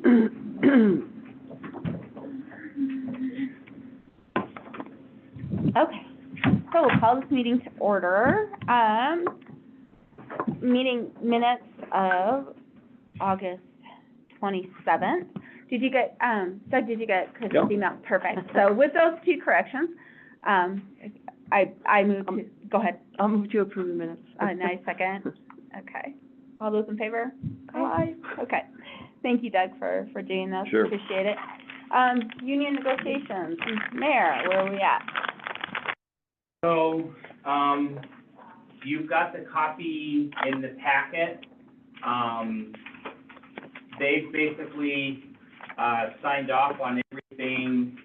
Okay, so we'll call this meeting to order. Meeting minutes of August 27th. Did you get, Doug, did you get Chris's email? Perfect. So with those two corrections, I move to, go ahead. I'll move to approve the minutes. Nice, second. Okay. All those in favor? Aye. Okay. Thank you, Doug, for doing this. Sure. Appreciate it. Union negotiations. Mayor, where are we at? So, you've got the copy in the packet. They've basically, signed off on everything,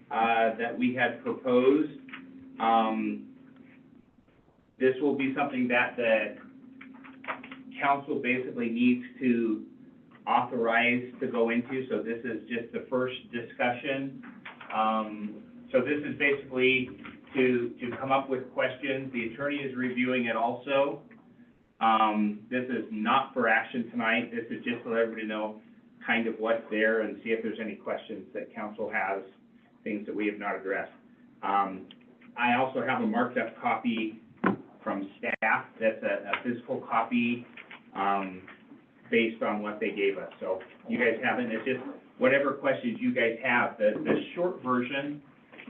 that we had proposed. This will be something that the council basically needs to authorize to go into, so this is just the first discussion. So this is basically to come up with questions. The attorney is reviewing it also. This is not for action tonight. This is just to let everybody know kind of what's there and see if there's any questions that council has, things that we have not addressed. I also have a marked up copy from staff that's a physical copy based on what they gave us. So you guys have it. It's just whatever questions you guys have. The short version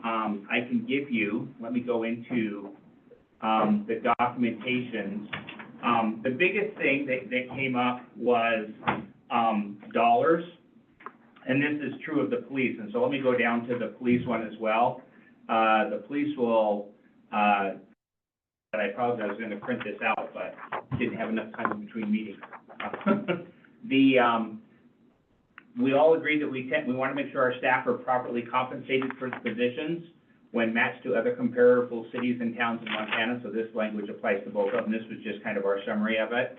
I can give you. Let me go into the documentation. The biggest thing that came up was dollars, and this is true of the police. And so let me go down to the police one as well. The police will, but I apologize, I was going to print this out, but didn't have enough time in between meetings. We all agree that we want to make sure our staff are properly compensated for the positions when matched to other comparable cities and towns in Montana, so this language applies to both of them. This was just kind of our summary of it.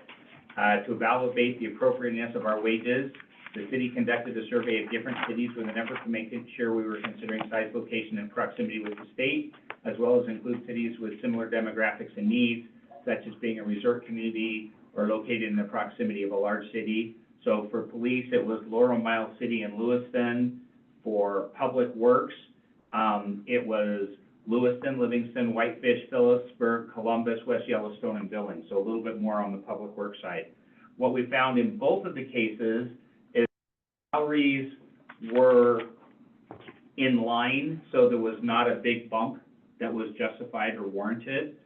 To evaluate the appropriateness of our wages, the city conducted a survey of different cities with an effort to make sure we were considering size, location, and proximity with the state, as well as include cities with similar demographics and needs, such as being a resort community or located in the proximity of a large city. So for police, it was Laurel, Miles City, and Lewiston. For public works, it was Lewiston, Livingston, Whitefish, Phillipsburg, Columbus, West Yellowstone, and Billings. So a little bit more on the public works side. What we found in both of the cases is salaries were in line, so there was not a big bump that was justified or warranted.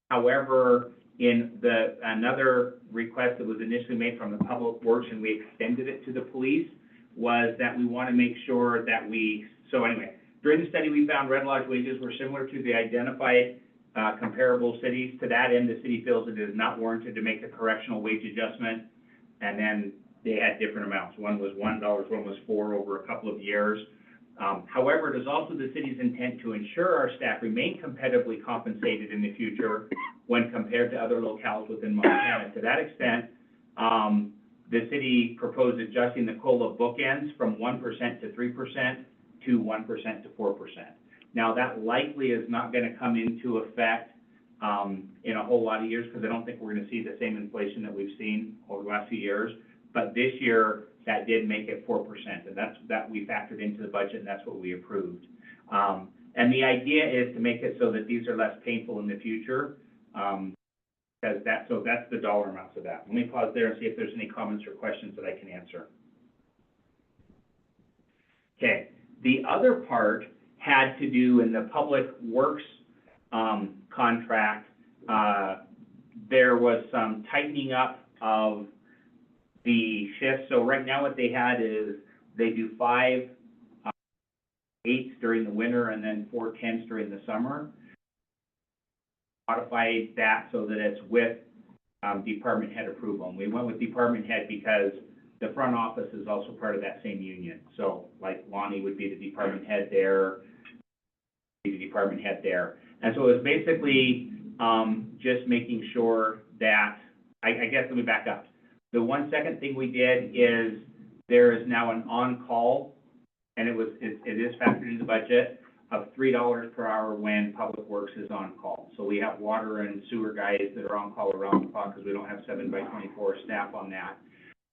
However, in another request that was initially made from the public works and we extended it to the police was that we want to make sure that so anyway, during the study we found Red Lodge wages were similar to the identified comparable cities. To that end, the city feels it is not warranted to make a correctional wage adjustment, and then they had different amounts. One was $1, one was $4 over a couple of years. However, it is also the city's intent to ensure our staff remain competitively compensated in the future when compared to other locales within Montana. To that extent, the city proposed adjusting the COLA bookends from 1% to 3% to 1% to 4%. Now, that likely is not going to come into effect in a whole lot of years because I don't think we're going to see the same inflation that we've seen over the last few years. But this year, that did make it 4%, and that we factored into the budget, and that's what we approved. And the idea is to make it so that these are less painful in the future, because that's the dollar amounts of that. Let me pause there and see if there's any comments or questions that I can answer. Okay, the other part had to do in the public works contract. There was some tightening up of the shifts. So right now what they had is they do 5 8s during the winter and then 4 10s during the summer. Modified that so that it's with department head approval. And we went with department head because the front office is also part of that same union. So like Lonnie would be the department head there, the department head there. And so it was basically just making sure that, I guess let me back up. The one second thing we did is there is now an on-call, and it is factored into the budget, of $3 per hour when public works is on call. So we have water and sewer guys that are on call around the clock because we don't have 7 by 24 staff on that.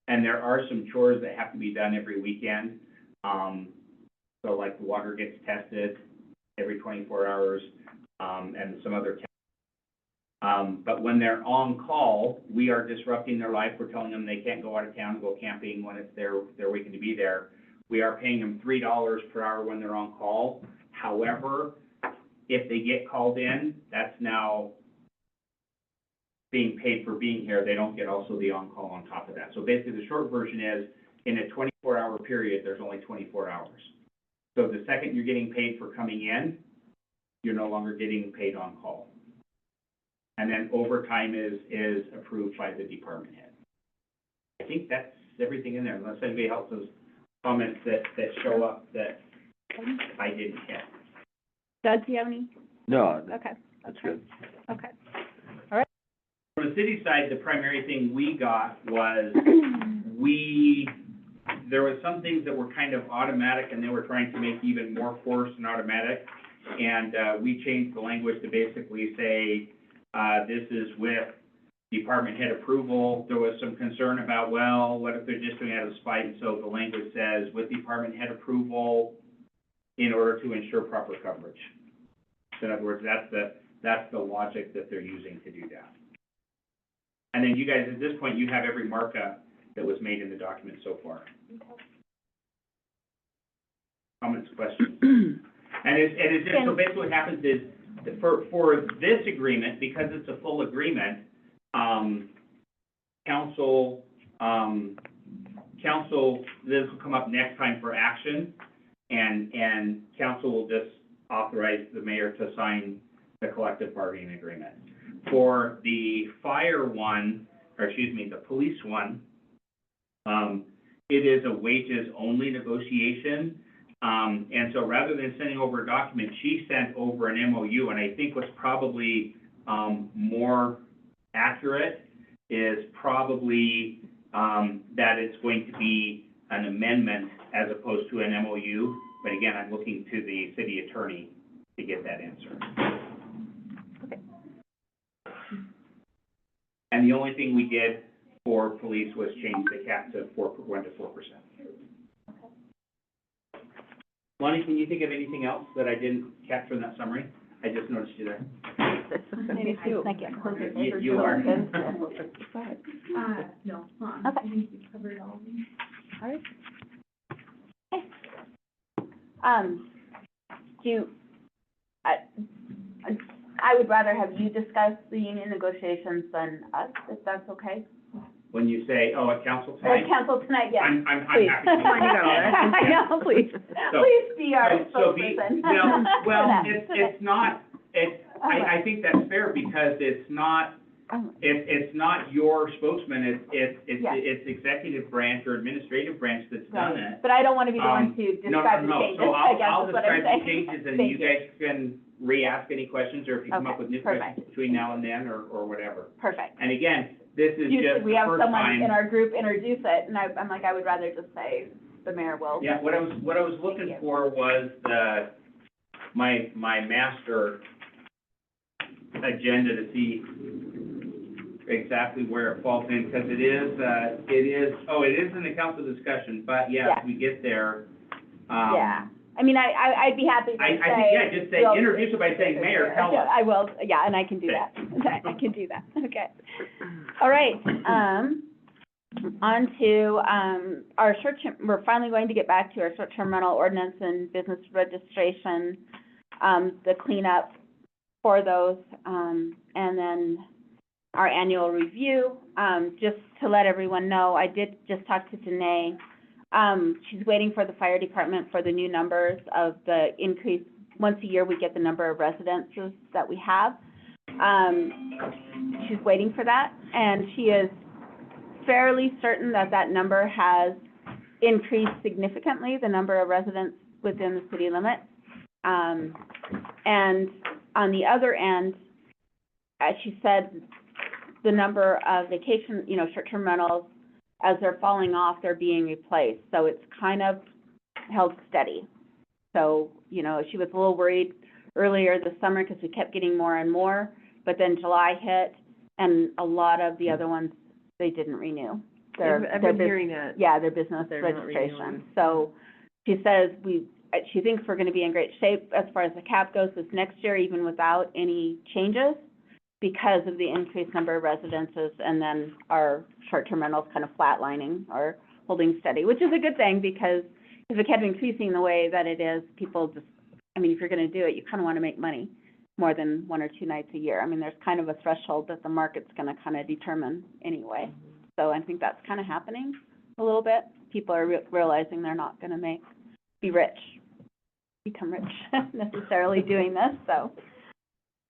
And there are some chores that have to be done every weekend. So like the water gets tested every 24 hours, and some other tests. But when they're on call, we are disrupting their life. We're telling them they can't go out of town, go camping when it's their weekend to be there. We are paying them $3 per hour when they're on call. However, if they get called in, that's now being paid for being here. They don't get also the on-call on top of that. So basically, the short version is, in a 24-hour period, there's only 24 hours. So the second you're getting paid for coming in, you're no longer getting paid on call. And then overtime is approved by the department head. I think that's everything in there, unless anybody else has comments that show up that I didn't get. Doug, do you have any? No, Okay, that's good. okay. From the city side, the primary thing we got was, there was some things that were kind of automatic, and they were trying to make even more forced and automatic. And we changed the language to basically say, this is with department head approval. There was some concern about, well, what if they're just doing it out of spite? And so the language says, with department head approval in order to ensure proper coverage. So in other words, that's the logic that they're using to do that. And then you guys, at this point, you have every markup that was made in the document so far. Comments, questions? And it's just, so basically what happens is, that for this agreement, because it's a full agreement, council, this will come up next time for action, and council will just authorize the mayor to sign the collective bargaining agreement. For the fire one, or excuse me, the police one, it is a wages-only negotiation. And so rather than sending over a document, she sent over an MOU, and I think what's probably more accurate is probably that it's going to be an amendment as opposed to an MOU. But again, I'm looking to the city attorney to get that answer. Okay. And the only thing we did for police was change the cap to 4%. Lonnie, can you think of anything else that I didn't capture in that summary? I just noticed you there. Maybe two. Thank you. You are. No, Okay. I think you covered all of them. All right. Okay. I would rather have you discuss the union negotiations than us, if that's okay. When you say, oh, at council tonight? Council tonight, yes. I'm Please. happy to. I know, please. So- Please be our be, spokesperson. well, For that. it's not, I think that's fair, because it's not, it's not your spokesman, it's executive branch or administrative branch that's done it. But I don't want to be the one to No, describe the no, changes, so I guess I'll is what I'm describe the saying. changes, and Thank you guys can re-ask any questions, or if you come up Okay, with new perfect. questions between now and then, or whatever. Perfect. And again, this is Usually just we the have first someone time. in our group introduce it, and I'm like, I would rather just say the mayor will. Yeah, what I was looking Thank you. for was my master agenda to see exactly where it falls in, because it is in the council discussion, but yes, Yeah. we get there. Yeah. I mean, I'd be happy to say. I think, yeah, just say, we'll- introduce it by saying, Mayor, tell us. I will, yeah, and I can do that. I can do that, okay. All right, on to, our short-term, we're finally going to get back to our short-term rental ordinance and business registration, the cleanup for those, and then our annual review. Just to let everyone know, I did just talk to Danae. She's waiting for the fire department for the new numbers of the increase. Once a year, we get the number of residences that we have. She's waiting for that, and she is fairly certain that that number has increased significantly, the number of residents within the city limits. And on the other end, as she said, the number of vacation, short-term rentals, as they're falling off, they're being replaced. So it's kind of held steady. So, she was a little worried earlier this summer because we kept getting more and more, but then July hit, and a lot of the other ones, they didn't renew. I've been hearing that. Yeah, their business They're not registration. renewing. So she says she thinks we're gonna be in great shape as far as the cap goes this next year, even without any changes, because of the increased number of residences and then our short-term rentals kind of flatlining or holding steady, which is a good thing because if it kept increasing the way that it is, people just, I mean, if you're gonna do it, you kind of want to make money more than 1 or 2 nights a year. I mean, there's kind of a threshold that the market's gonna kind of determine anyway. So I think that's kind of happening a little bit. People are realizing they're not gonna become rich necessarily doing this, so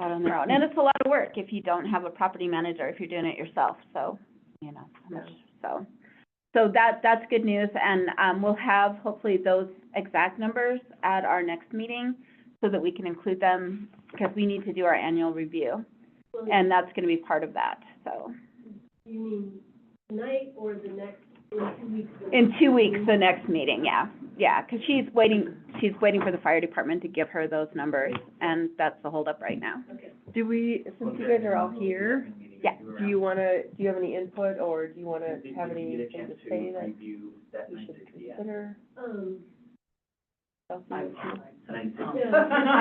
out on their own. And it's a lot of work if you don't have a property manager, if you're doing it yourself, so, you know, so that's good news, and, we'll have hopefully those exact numbers at our next meeting so that we can include them, because we need to do our annual review, and that's gonna be part of that, so. You mean tonight or the next, in 2 weeks? In 2 weeks, the next meeting, yeah, because she's waiting for the fire department to give her those numbers, and that's the holdup right now. Okay. Do we, since you guys are all here, Yeah. do you have any input, or do you wanna have anything to say that we should consider? I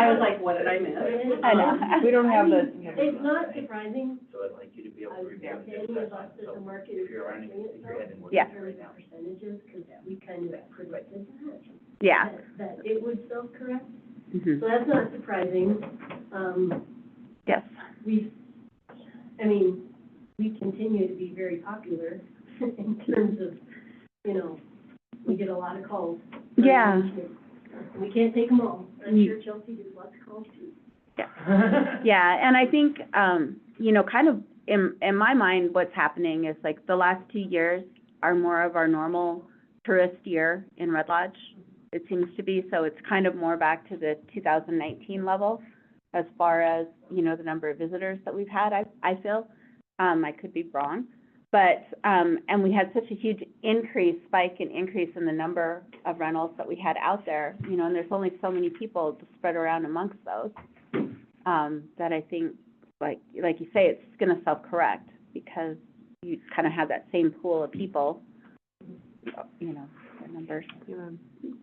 was like, what did I miss? I know. We don't have the. It's not surprising, So I'd like you to be able to review and any discuss of us that. that So the market if is you're running, correcting if you're heading more. Yeah. in terms of percentages, because we kind of predicted Yeah. that it would self-correct. Mhm. So that's not surprising. Yes. We continue to be very popular in terms of, you know, we get a lot of calls. Yeah. We can't take them all. I'm Mm. sure Chelsea gets lots of calls too. Yeah, and I think, you know, kind of in my mind, what's happening is like the last 2 years are more of our normal tourist year in Red Lodge. It seems to be, so it's kind of more back to the 2019 level as far as, you know, the number of visitors that we've had, I feel. I could be wrong. But, and we had such a huge spike in the number of rentals that we had out there, you know, and there's only so many people to spread around amongst those. That I think, like you say, it's gonna self-correct because you kind of have that same pool of people, you know, the numbers.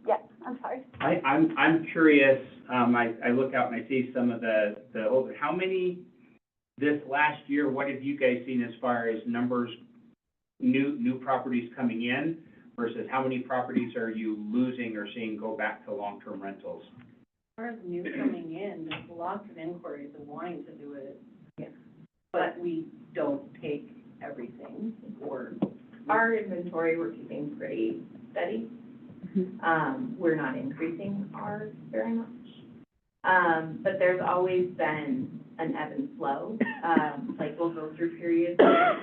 Yeah, I'm sorry. I'm curious, I look out and I see some of the how many this last year, what have you guys seen as far as numbers, new properties coming in versus how many properties are you losing or seeing go back to long-term rentals? As far as new coming in, there's lots of inquiries of wanting to do it. But we don't take everything, or our inventory, we're keeping pretty steady. We're not increasing ours very much. But there's always been an ebb and flow. Like we'll go through periods where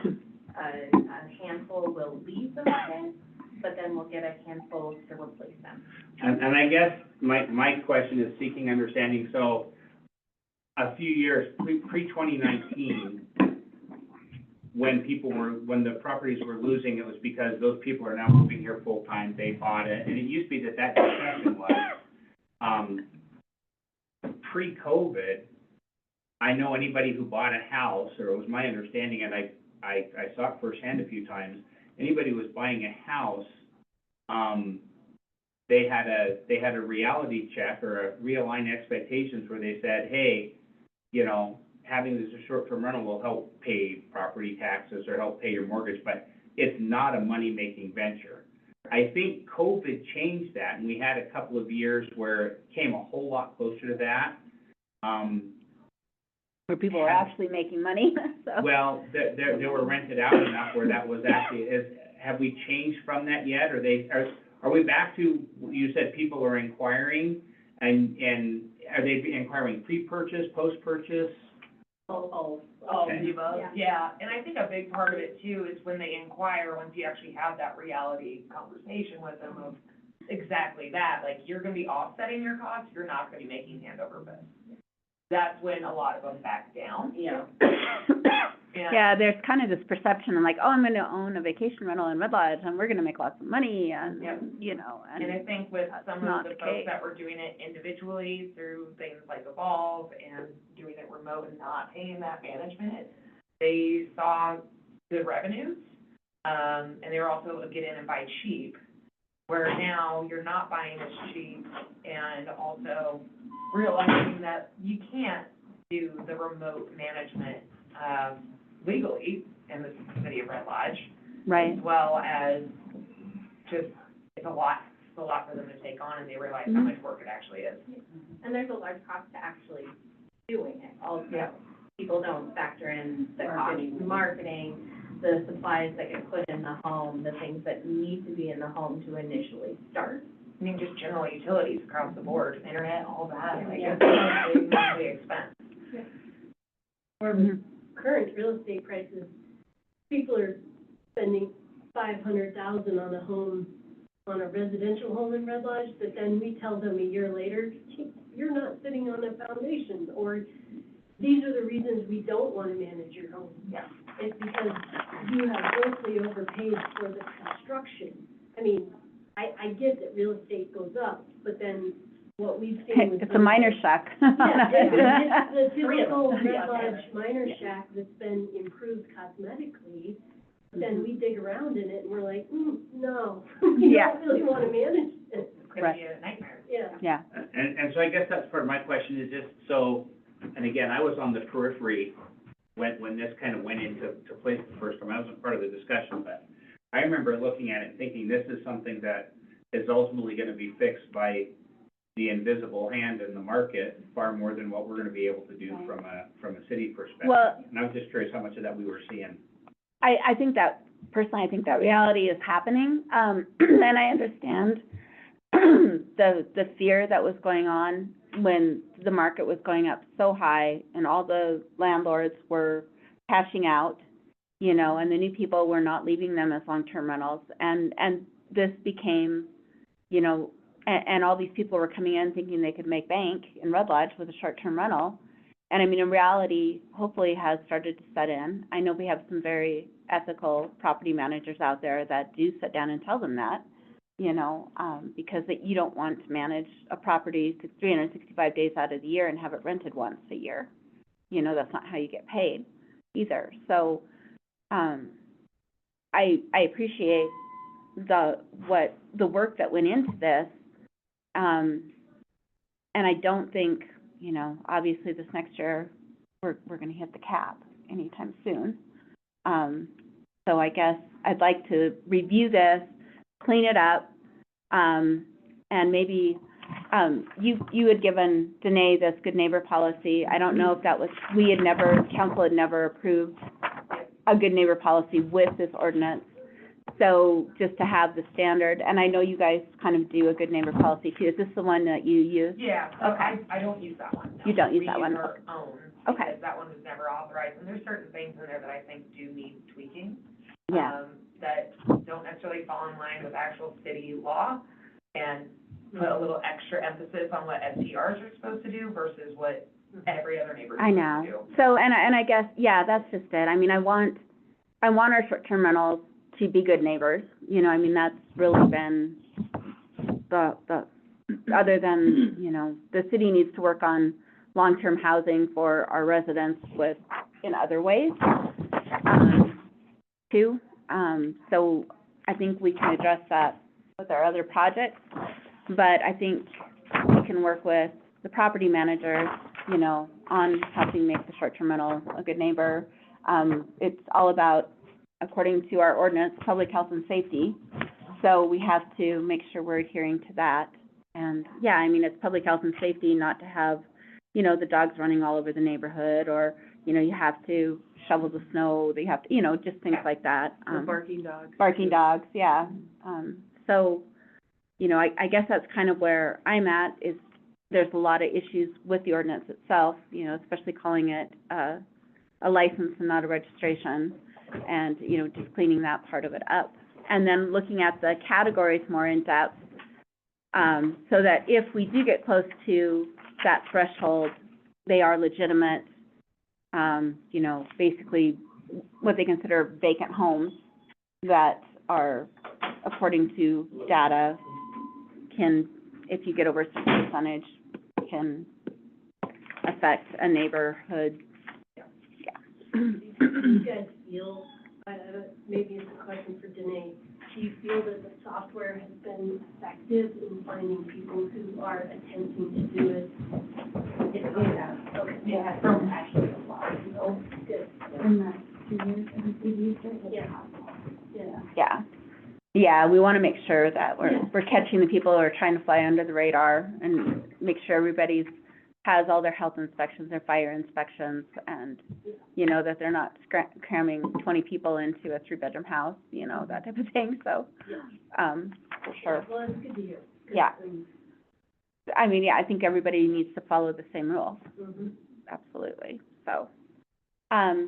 a handful will leave the market, but then we'll get a handful to replace them. And I guess my question is seeking understanding, so a few years, pre-2019, when the properties were losing, it was because those people are now moving here full-time, they bought it, and it used to be that discussion was, pre-COVID, I know anybody who bought a house, or it was my understanding, and I saw it firsthand a few times, anybody who was buying a house, they had a reality check or a realign expectations where they said, hey, you know, having this a short-term rental will help pay property taxes or help pay your mortgage, but it's not a money-making venture. I think COVID changed that, and we had a couple of years where it came a whole lot closer to that. Where people are actually making money, so. Well, they were rented out enough where that was actually, have we changed from that yet? Are we back to, you said people are inquiring, and are they inquiring pre-purchase, post-purchase? All Okay. of the above, Yeah. yeah, and I think a big part of it too is when they inquire, once you actually have that reality conversation with them of exactly that, like, you're gonna be offsetting your costs, you're not gonna be making handover bids. That's when a lot of them back down. Yeah. And Yeah, there's kind of this perception, like, oh, I'm gonna own a vacation rental in Red Lodge, and we're gonna make lots of money, and, Yep. you know, And I think with that's some not of the the folks case. that were doing it individually through things like Evolve and doing it remote and not paying that management, they saw good revenues. And they were also a get in and buy cheap, where now you're not buying as cheap, and also realizing that you can't do the remote management, legally in the city of Red Lodge. Right. As well as just, it's a lot for them to take on, and they realize how much work it actually is. And there's a large cost to actually doing it also. Yeah. People don't factor in the cost of marketing, the supplies that get put in the home, the things that need to be in the home to initially start. I mean, just general utilities across the board, internet, all that, like, Yeah. it's a big monthly expense. Or with current real estate prices, people are spending $500,000 on a home, on a residential home in Red Lodge, but then we tell them a year later, you're not sitting on a foundation, or these are the reasons we don't want to manage your home. Yeah. It's because you have grossly overpaid for the construction. I mean, I get that real estate goes up, but then what we've seen with. It's a minor shack. Yeah, it's the Three of typical them. Red Yeah. Lodge minor shack that's been improved cosmetically, then we dig around in it and we're like, no, we Yeah. don't really want to manage it. It's gonna Right. be a nightmare. Yeah. Yeah, And so I guess that's part of my question is just, so, and again, I was on the periphery when this kind of went into place the first time. I wasn't part of the discussion, but I remember looking at it and thinking this is something that is ultimately gonna be fixed by the invisible hand in the market far more than what we're gonna be able to do from a city perspective. Well- And I was just curious how much of that we were seeing. I think that, personally, I think that reality is happening. And I understand the fear that was going on when the market was going up so high and all the landlords were cashing out, you know, and the new people were not leaving them as long-term rentals. And this became, you know, and all these people were coming in thinking they could make bank in Red Lodge with a short-term rental. And I mean, in reality, hopefully has started to set in. I know we have some very ethical property managers out there that do sit down and tell them that, you know, because that you don't want to manage a property 365 days out of the year and have it rented once a year. You know, that's not how you get paid either. So, I appreciate the work that went into this. And I don't think, you know, obviously this next year, we're gonna hit the cap anytime soon. So I guess I'd like to review this, clean it up, and maybe, you had given Danae this good neighbor policy. I don't know if that was, council had never approved a good neighbor policy with this ordinance. So just to have the standard, and I know you guys kind of do a good neighbor policy too. Is this the one that you use? Yeah, so Okay. I don't use that one, no. You don't use that one? We use our own, Okay. because that one was never authorized, and there's certain things in there that I think do need tweaking. Yeah. That don't necessarily fall in line with actual city law, and put a little extra emphasis on what STRs are supposed to do versus what every other neighbor is I supposed to do. know. So, and I guess, yeah, that's just it. I mean, I want our short-term rentals to be good neighbors. You know, I mean, that's really been the, other than, you know, the city needs to work on long-term housing for our residents in other ways, too. So I think we can address that with our other projects, but I think we can work with the property manager, you know, on helping make the short-term rental a good neighbor. It's all about, according to our ordinance, public health and safety. So we have to make sure we're adhering to that. And, yeah, I mean, it's public health and safety not to have, you know, the dogs running all over the neighborhood, or, you know, you have to shovel the snow, you have to, you know, just things like that. The barking dogs. Barking dogs, yeah. So, you know, I guess that's kind of where I'm at, is there's a lot of issues with the ordinance itself, you know, especially calling it a license and not a registration, and, you know, just cleaning that part of it up. And then looking at the categories more in depth, so that if we do get close to that threshold, they are legitimate, you know, basically what they consider vacant homes that are, according to data, can, if you get over a certain percentage, can affect a neighborhood. Do you guys feel, Maybe it's a question for Danae. Do you feel that the software has been effective in finding people who are attempting to do it? It has, okay, it has from actually a lot, so. Good. In the 2 years since we've used it, it's Yeah. possible. Yeah. Yeah. Yeah, we want to make sure that Yeah. we're catching the people who are trying to fly under the radar and make sure everybody's has all their health inspections, their fire inspections, and, you know, that they're not cramming 20 people into a 3-bedroom house, you know, that type of thing, so, for sure. Well, it's good to hear. Yeah. I mean, yeah, I think everybody needs to follow the same rules, Mm-hmm. absolutely, so. So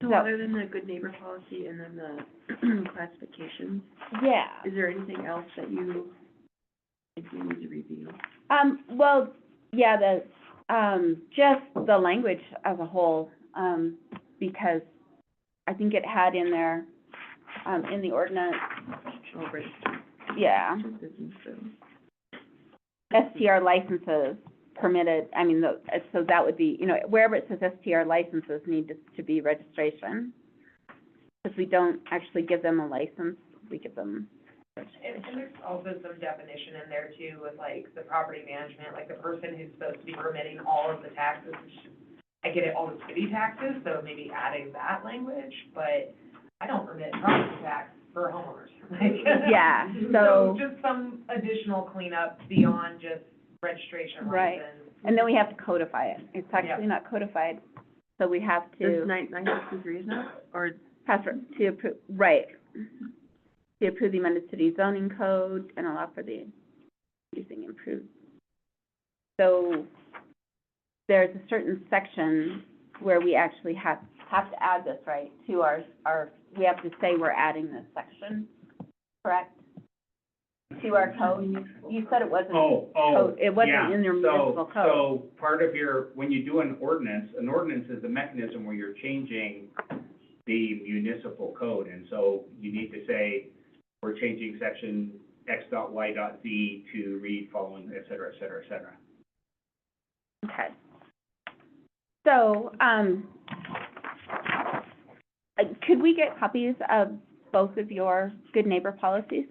So- other than the good neighbor policy and then the classifications, Yeah. is there anything else that you think we need to review? Well, yeah, just the language as a whole, because I think it had in there, in the ordinance, Oh, right. yeah, Business, so. STR licenses permitted, I mean, so that would be, you know, wherever it says STR licenses need to be registration. Because we don't actually give them a license, we give them, And there's also some definition in there too with like the property management, like the person who's supposed to be remitting all of the taxes. I get it, all the city taxes, so maybe adding that language, but I don't remit property tax for homeowners. Like, yeah, So so, just some additional cleanup beyond just registration Right. license. and then we have to codify it. It's actually not codified, so we have This to 963 is not, or, pass, to approve, right. To approve the amended city zoning code and allow for the using improved. So there's a certain section where we actually have to add this, right, to our, we have to say we're adding this section, correct? To our code? You said it wasn't code, it wasn't yeah. in your municipal code. So part of when you do an ordinance is the mechanism where you're changing the municipal code. And so you need to say, we're changing section X.Y.Z to read following, et cetera, et cetera, et cetera. Okay. So, could we get copies of both of your good neighbor policies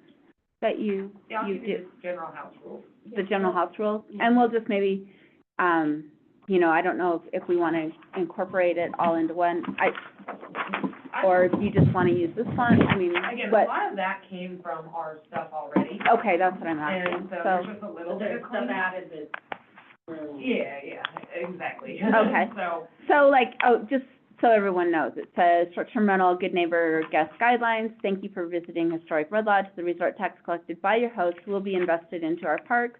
that you Yeah, I'll you give you do, the general house rules. the general house rules? And we'll just maybe, you know, I don't know if we want to incorporate it all into one, or if you just want to use this one, I mean, Again, a but, lot of that came from our stuff already, okay, that's what I'm asking, and so so, there's just a little bit of Stuff cleanup. added that's really. Yeah, exactly. Okay. So, like, just so everyone knows, it says short-term rental, good neighbor guest guidelines. Thank you for visiting Historic Red Lodge. The resort tax collected by your host will be invested into our parks,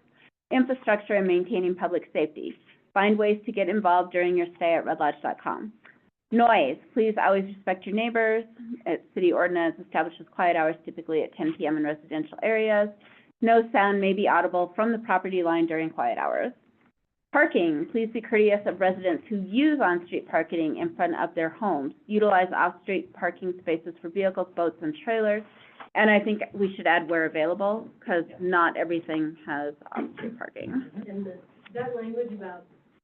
infrastructure, and maintaining public safety. Find ways to get involved during your stay at redlodge.com. Noise, please always respect your neighbors. City ordinance establishes quiet hours typically at 10 p.m. in residential areas. No sound may be audible from the property line during quiet hours. Parking, please be courteous of residents who use on-street parking in front of their homes. Utilize off-street parking spaces for vehicles, boats, and trailers. And I think we should add where available, because not everything has off-street parking. And that language about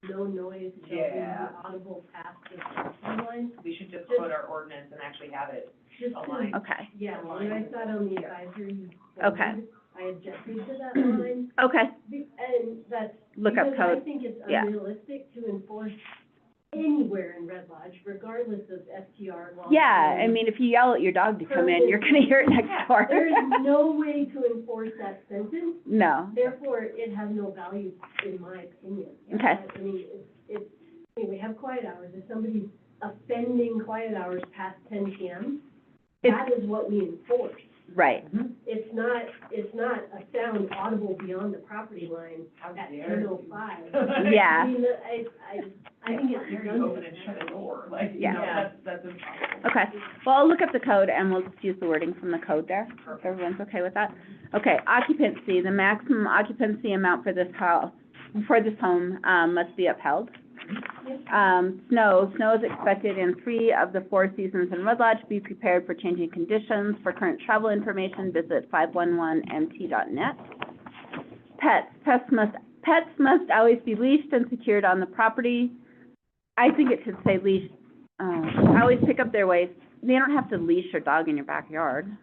no noise shall be Yeah. audible past the property line, we should just quote our ordinance and actually have it just to, aligned. Okay, yeah, when I sat on the advisory Okay. board, I objected to that line, okay, and that's look up because I code. think it's Yeah. unrealistic to enforce anywhere in Red Lodge, regardless of STR law. Yeah, I mean, if you yell at your dog to come in, you're gonna hear it next door. There is no way to enforce that sentence, No, therefore it has no value in my opinion. Okay. I mean, I mean, we have quiet hours, if somebody's offending quiet hours past 10 p.m., that is what we enforce. right, It's not a sound audible beyond the property line How at dare you. 10:05. Yeah. I mean, I think it's Here you open redundant. and shut a door, like, you Yeah. know, that's impossible. okay. Well, I'll look up the code and we'll just use the wording from the code there, if everyone's okay with that. Okay, occupancy, the maximum occupancy amount for this house, for this home, must be upheld. Snow is expected in 3 of the 4 seasons in Red Lodge. Be prepared for changing conditions. For current travel information, visit 511mt.net. Pets must always be leashed and secured on the property. I think it should say leashed, always pick up their waste they don't have to leash your dog in your backyard.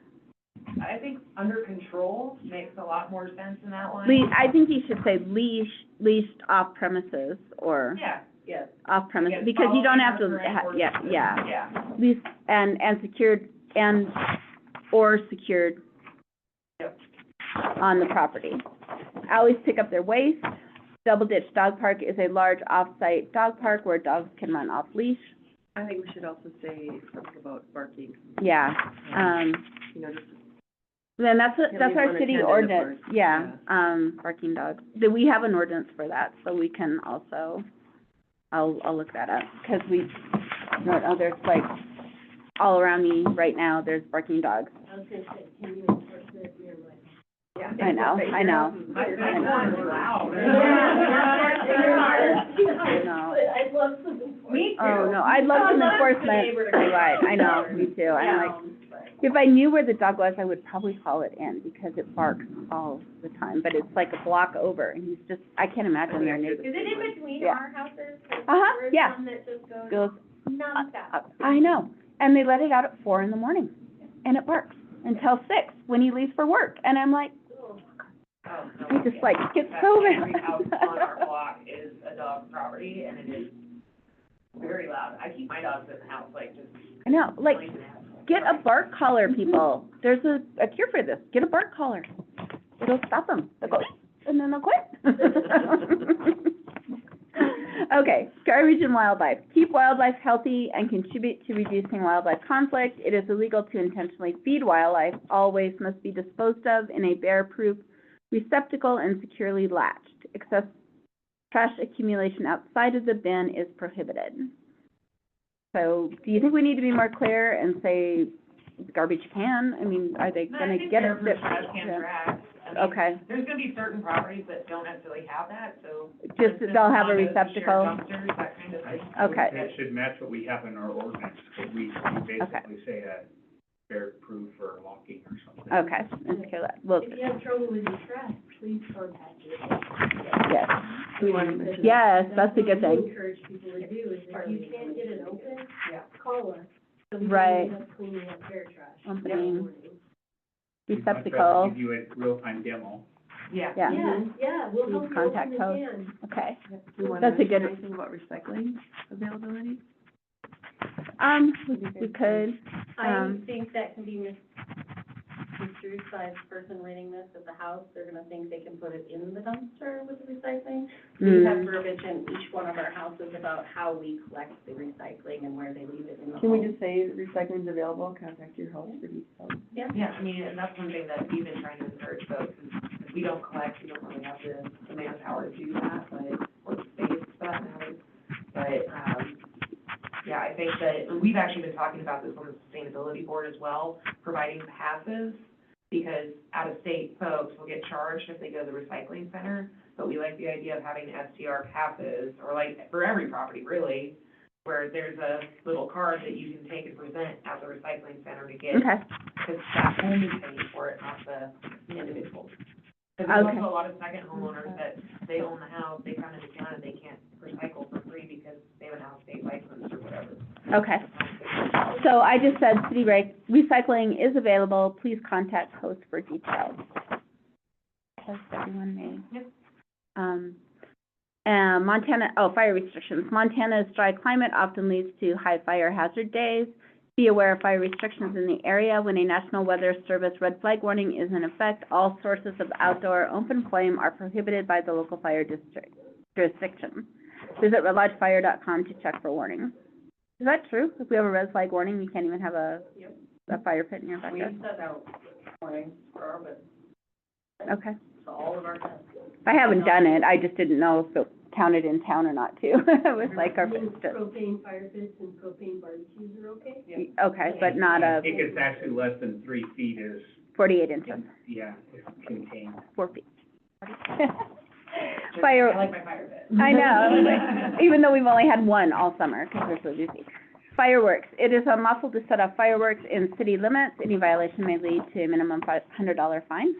I think under control makes a lot more sense in that one. I think you should say leashed off premises or Yeah, Yes. off premises, Again, because you don't have to, following our current yeah, ordinances. yeah. Yeah. Leased and secured or secured Yep. on the property. Always pick up their waste. Double Ditch Dog Park is a large off-site dog park where dogs can run off leash. I think we should also say something about barking, Yeah, you know, just, then that's Can't our leave city unattended, of ordinance, course. yeah, barking dogs. We have an ordinance for that, so we can also, I'll look that up, because there's like, all around me right now, there's barking dogs. I was gonna say, can you enforce it near my? Yeah. I know. My horn is loud. I know. I'd love some enforcement. Me too. Oh, no, I'd love some I'd love the enforcement, neighbor to come right, I know, out. me too, I'm like, if I knew where the dog was, I would probably call it in, because it barks all the time, but it's like a block over, and he's just, I can't imagine their neighbors. Is it in between Yeah. our houses? 'Cause Uh-huh, there's yeah. one that just goes Goes, nonstop. I know, and they let it out at 4 in the morning, and it barks until 6 when he leaves for work, and I'm like, Oh, no, I just yeah. like, get That so every mad. house on our block is a dog property, and it is very loud. I keep my dogs in the house, like, just. I know, like, playing in the house. get a bark collar, people, there's a cure for this, get a bark collar, it'll stop them, they'll go, and then they'll quit. Okay, garbage and wildlife. Keep wildlife healthy and contribute to reducing wildlife conflict. It is illegal to intentionally feed wildlife. All waste must be disposed of in a bear-proof receptacle and securely latched. Excess trash accumulation outside of the bin is prohibited. So, do you think we need to be more clear and say garbage can? I mean, are they No, gonna I think get they're it? for trash can trash. I mean, Okay, there's gonna be certain properties that don't necessarily have that, so. just, they'll have a condos, shared receptacle? dumpsters, that kind of thing. Okay. That should match what we have in our ordinance, because we basically say a bear-proof or locking or something. Okay, let's hear that. Well, If you have trouble with your trash, please contact us. yes, we want to mention. yes, that's a good what we thing. encourage people to do, is if you can't get it open, Yeah. call us. So we Right. can end up cleaning up their trash. Opening. every morning. We'd much rather Receptacle, give you a real-time demo. Yeah. yeah, Yeah, we'll help you open Contact the code. can. okay. Do you want That's to a good- mention anything about recycling availability? We could, I think that can be misconstrued by the person reading this at the house. They're gonna think they can put it in the dumpster with the recycling. We have verbiage in each one of our houses about how we collect the recycling and where they leave it in the Can we home. just say recycling's available, contact your house for details? Yeah, I mean, and that's one thing that we've been trying to encourage folks, is we don't collect, we don't really have the manpower to do that, but, or the space for that matter. But, yeah, I think that, and we've actually been talking about this on the sustainability board as well, providing passes, because out-of-state folks will get charged if they go to the recycling center, but we like the idea of having STR passes, or like, for every property, really, where there's a little card that you can take and present at the recycling center to get, okay, because that home is paying for it, not the individual. Because there's Okay. also a lot of second homeowners that they own the house, they come into town and they can't recycle for free because they have an out-of-state license or whatever. okay. So I just said, city recycling is available, please contact host for details. Has everyone made? Yep. Montana, fire restrictions. Montana's dry climate often leads to high fire hazard days. Be aware of fire restrictions in the area. When a National Weather Service red flag warning is in effect, all sources of outdoor open flame are prohibited by the local fire jurisdiction. Visit redlodgefire.com to check for warnings. Is that true? If we have a red flag warning, you can't even have a fire pit in your We backyard? set out warnings for our, but, Okay. so all of our tests. I haven't done it, I just didn't know if it counted in town or not too. It was like our, Means propane fire pits and propane barbecues are okay? okay, but not I a think it's actually less than 3 feet is, 48 inches, yeah, is contained. 4 feet. Just- Fire, I like my fire pit. I know, even though we've only had one all summer, because we're so busy. Fireworks, it is unlawful to set off fireworks in city limits. Any violation may lead to a minimum $500 fine.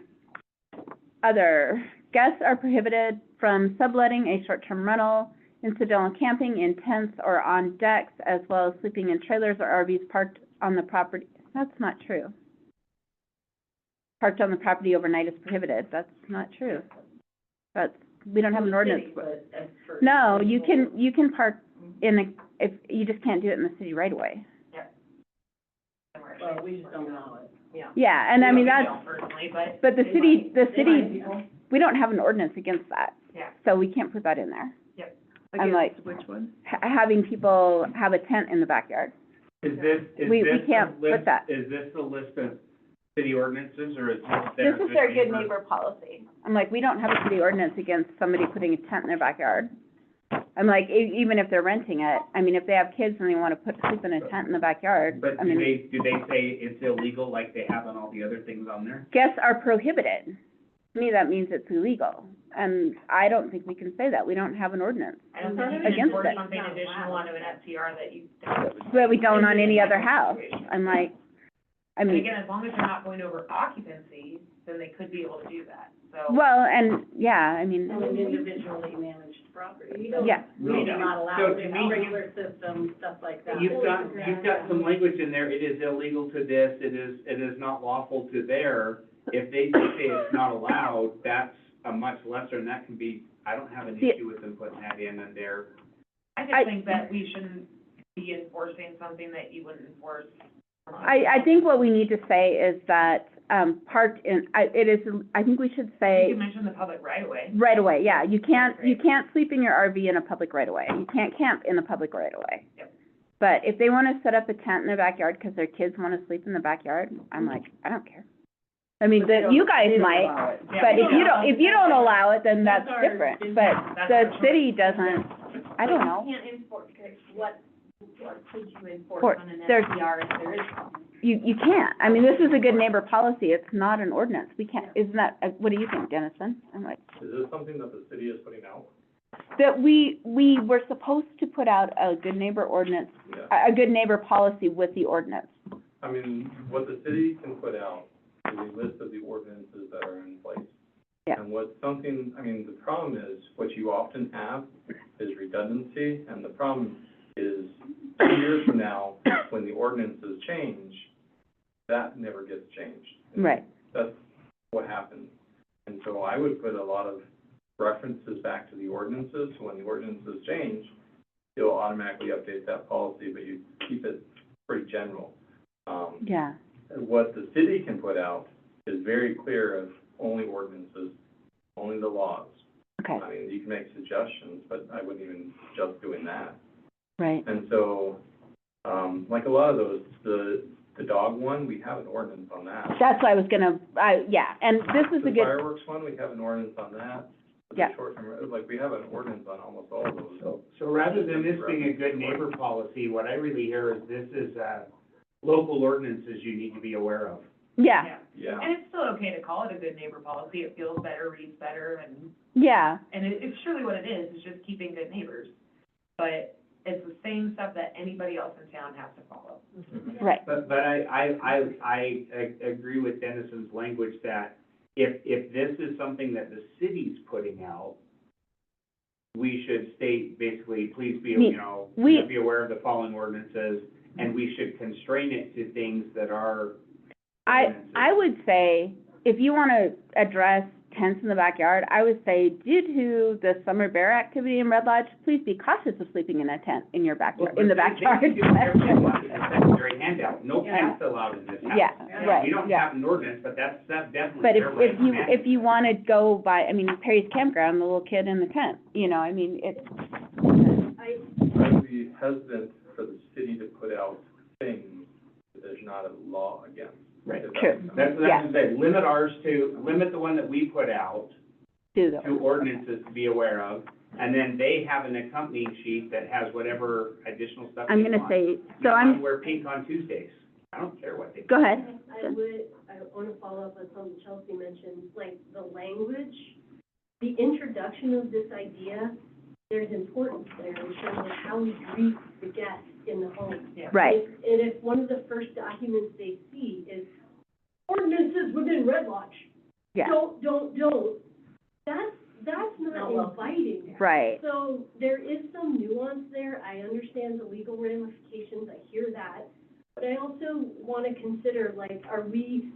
Other, guests are prohibited from subletting a short-term rental, incidental camping in tents or on decks, as well as sleeping in trailers or RVs parked on the property, that's not true. Parked on the property overnight is prohibited, that's not true. We don't have an ordinance. But as for. No, you can park in the, if, you just can't do it in the city right away. Well, we just don't allow it, yeah. Yeah, and I mean, We that's, don't personally, but. but the they city, might. we don't have an ordinance against that. Yeah. So we can't put that in there. I'm like- Against which one? Having people have a tent in the backyard. Is this We a can't put list- that. Is this a list of city ordinances, or is this This is their good neighbor policy. I'm like, we don't have a city ordinance against somebody putting a tent in their backyard. I'm like, even if they're renting it, I mean, if they have kids and they wanna sleep in a tent in the backyard, But I do mean, they say it's illegal like they have on all the other things on there? guests are prohibited. To me, that means it's illegal, and I don't think we can say that. We don't have an ordinance. I don't think you can Against enforce it. something additional onto an STR that you. But we don't on any other house. I'm like, I And mean, again, as long as they're not going over occupancy, then they could be able to do that, so. well, and, yeah, I mean, And an individually managed property, you don't, yeah, we do not So allow to me, sprinkler system, stuff like that. You've got some language in there, it is illegal to this, it is not lawful to there. If they just say it's not allowed, that's a much lesser, and that can be, I don't have an See- issue with them putting that in and there. I I- just think that we shouldn't be enforcing something that you wouldn't enforce. I think what we need to say is that, parked in, I think we should You say could mention the public right away. right away, yeah. You can't sleep in your RV in a public right away. You can't camp in a public right away. Yep. But if they wanna set up a tent in their backyard because their kids wanna sleep in the backyard, I'm like, I don't care. I mean, you guys might, but if you don't allow it, then that's That's our different. business. But That's the our choice. city doesn't, I don't know. You can't enforce, what could you enforce For- on an there's- SDR if there is one? You can't. I mean, this is a good neighbor policy. It's not an ordinance. We can't, isn't that, what do you think, Dennison? I'm like, Is this something that the city is putting out? that we were supposed to put out a good neighbor ordinance, Yeah. a good neighbor policy with the ordinance. I mean, what the city can put out is a list of the ordinances that are in place. Yeah. And I mean, the problem is, what you often have is redundancy, and the problem is 2 years from now, when the ordinances change, that never gets changed. Right. That's what happens. And so I would put a lot of references back to the ordinances, so when the ordinances change, you'll automatically update that policy, but you keep it pretty general. Yeah. What the city can put out is very clear of only ordinances, only the laws. Okay. I mean, you can make suggestions, but I wouldn't even just doing that. Right. And so, like a lot of those, the dog one, we have an ordinance on that. That's what I was gonna, yeah, and this is a The good, fireworks one, we have an ordinance on that. The Yeah. short-term, like, we have an ordinance on almost all of those. So rather than this being a good neighbor policy, what I really hear is this is, local ordinances you need to be aware of. yeah, Yeah. And it's still okay to call it a good neighbor policy, it feels better, reads better, and yeah, it's surely what it is, it's just keeping good neighbors. But it's the same stuff that anybody else in town has to follow. right, But I agree with Dennison's language that if this is something that the city's putting out, we should state basically, please be, We- you know, we- be aware of the following ordinances, and we should constrain it to things that are ordinances. I would say, if you wanna address tents in the backyard, I would say, due to the summer bear activity in Red Lodge, please be cautious of sleeping in a tent in your backyard, in the backyard. They can do whatever they want, it's a secondary handout, no tents allowed in this house. Yeah, right, We don't yeah. have an ordinance, but that's definitely But their right to manage. if you wanna go by, I mean, Perry's Campground, the little kid in the tent, you know, I mean, it's, I, I would be hesitant for the city to put out things that there's not a law against. Right. If that True. makes sense. That's what Yeah. I was gonna say, limit the one that we put out do those. to ordinances to be aware of, and then they have an accompanying sheet that has whatever additional stuff they I'm want. gonna say, You so might I'm, wear pink on Tuesdays, I don't care what they do. go ahead. I wanna follow up on something Chelsea mentioned, like the language, the introduction of this idea, there's importance there in terms of how we greet the guests in the home. Right, And if one of the first documents they see is ordinances within Red Lodge, yeah, don't, that's not Not welcome. inviting. right, So there is some nuance there. I understand the legal ramifications, I hear that. But I also wanna consider, like, are we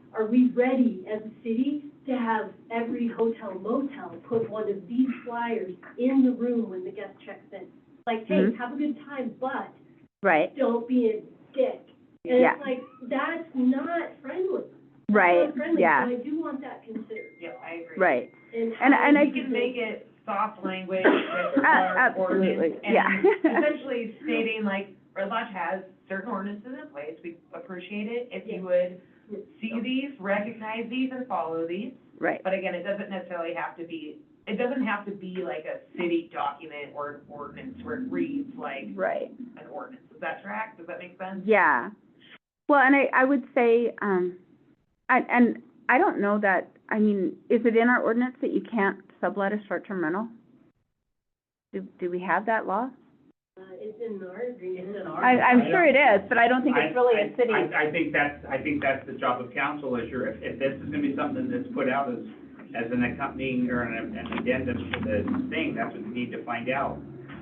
ready as a city to have every hotel motel put one of these flyers in the room when the guest checks in? Like, hey, Mhm. have a good time, but Right, don't be a dick. And Yeah. it's like, that's not friendly. That's right, not friendly, yeah, so I do want that considered. Yep, I agree. right. And And how I- We can make it soft language with our Absolutely, ordinance, yeah. and essentially stating like, Red Lodge has certain ordinances in place, we appreciate it if you would see these, recognize these, and follow these. Right, But again, it doesn't necessarily have to be, it doesn't have to be like a city document or an ordinance where it reads like right. an ordinance. Does that track? Does that make sense? Yeah. Well, and I would say, and I don't know that, I mean, is it in our ordinance that you can't sublet a short-term rental? Do we have that law? It's in our agreement. It's in I'm sure it is, but I don't think it's really a city. I think that's the job of council, is if this is gonna be something that's put out as an accompanying or an addendum to the thing, that's what you need to find out.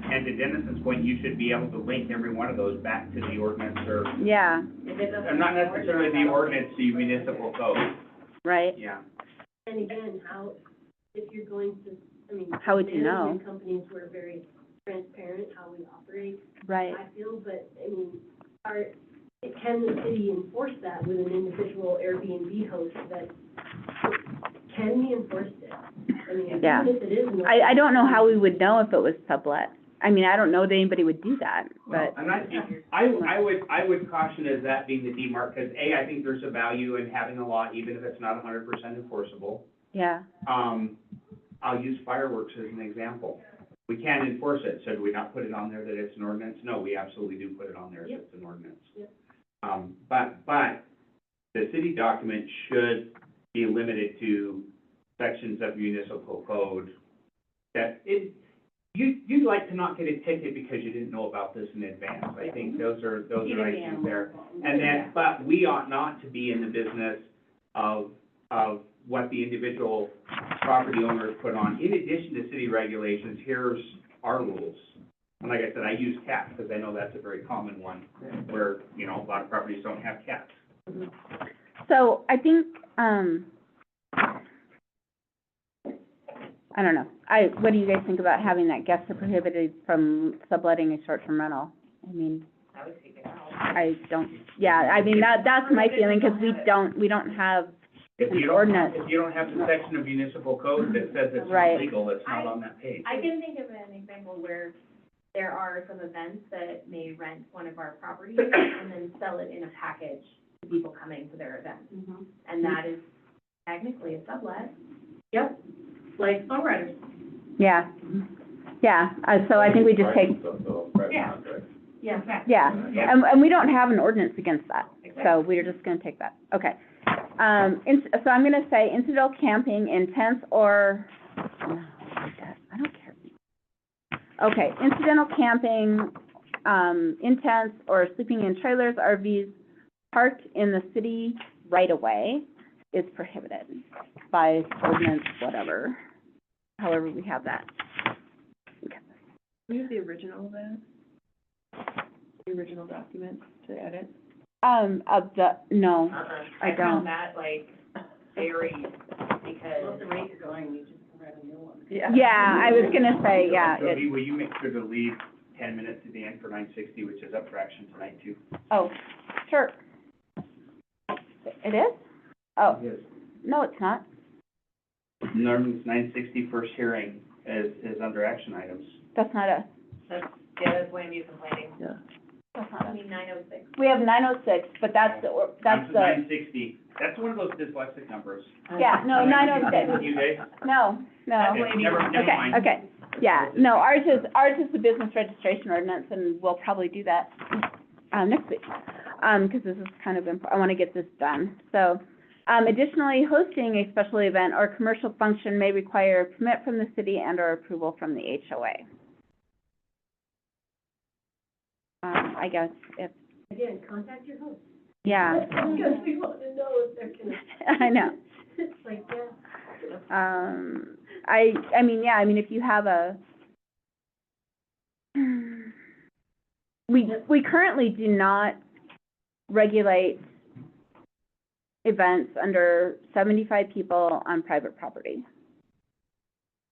And to Dennis's point, you should be able to link every one of those back to the ordinance or, Yeah, not necessarily the ordinance, the municipal code, right, yeah. And again, if you're going to, I mean. How would you know? Management companies were very transparent how we operate, right. I feel, but, I mean, can the city enforce that with an individual Airbnb host that, can we enforce it? I mean, Yeah. even if it is. I don't know how we would know if it was sublet. I mean, I don't know that anybody would do that, Well, but, I'm not, I would caution as that being the demarc, because I think there's a value in having a law, even if it's not 100% enforceable. yeah, I'll use fireworks as an example. We can't enforce it, so do we not put it on there that it's an ordinance? No, we absolutely do put it on there if it's an ordinance. Yep. But the city document should be limited to sections of municipal code that you'd like to not get a ticket because you didn't know about this in advance. I think those are issues there. And then, but we ought not to be in the business of what the individual property owners put on. In addition to city regulations, here's our rules. And like I said, I use cats because I know that's a very common one where, a lot of properties don't have cats. so I think, I don't know. What do you guys think about having that guests are prohibited from subletting a short-term rental? I mean, I would take it out. I don't, yeah, I mean, that's my feeling, because we don't have, If An you don't, ordinance. if you don't have the section of municipal code that says it's Right. not legal, it's not on that page. I can think of an example where there are some events that may rent one of our properties and then sell it in a package to people coming to their event. Mhm. And that is technically a sublet. Yep, like songwriters. yeah. Yeah, so I think we just take, Yeah. Yeah. Exactly. yeah, and we don't have an ordinance against that, so we're just gonna take that, okay. So I'm gonna say incidental camping in tents or, no, I don't care. Okay, incidental camping, in tents or sleeping in trailers, RVs parked in the city right of way is prohibited by ordinance, whatever, however we have that. Okay. Can you have the original of that? The original document to edit? No, I I don't. found that like very, Well, because the rate you're going, we just read a new one. yeah, I was gonna say, yeah, Jody, will you make sure to leave 10 minutes at the end for 960, which is up for action tonight too? oh, sure. It is? Oh, Yes. no, it's not. Norman's 960 first hearing is under action items. That's not us. that's land use and planning. That's not I us. mean, 906. We have 906, but that's the, I'm to 960, that's one of those dyslexic numbers. yeah, no, 906. You guys? No. Okay, never mind. Okay, yeah, no, ours is the business registration ordinance, and we'll probably do that, next week. Because this is kind of I wanna get this done. So, additionally, hosting a special event or commercial function may require a permit from the city and or approval from the HOA. I guess if, Again, contact your host. yeah, Because we want to know if they're gonna, I know. it's like, yeah. I mean, if you have we currently do not regulate events under 75 people on private property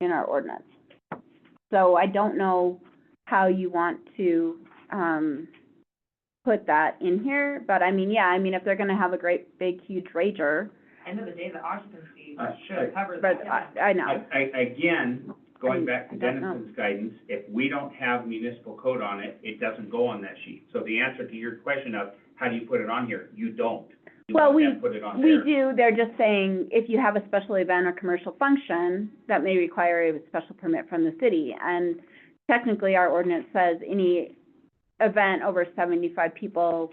in our ordinance. So I don't know how you want to, put that in here, but I mean, yeah, I mean, if they're gonna have a great, big, huge rager, End of the day, the occupancy I- should cover but that. I know. Again, going back to I don't know. Denison's guidance, if we don't have municipal code on it, it doesn't go on that sheet. So the answer to your question of, how do you put it on here? You don't. You Well, want them to put it on We there. do, they're just saying, if you have a special event or commercial function, that may require a special permit from the city. And technically, our ordinance says any event over 75 people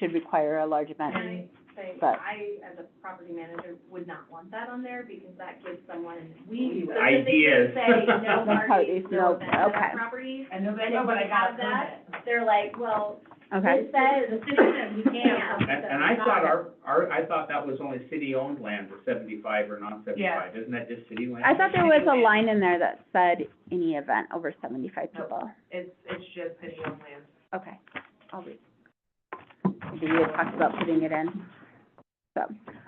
should require a large event. And I say, But- I, as a property manager, would not want that on there, because that gives someone, We, Ideas. specifically say, no parties, no No, events at okay. our property. and nobody, And if but I we got have a that, permit. they're like, well, Okay, it says, the city says we can't. And I thought I thought that was only city-owned land, the 75 or not 75. Isn't that just city land? I thought there was a line in there that said any event over 75 people. It's just city-owned land. Okay, I'll read. Maybe we had talked about putting it in. So,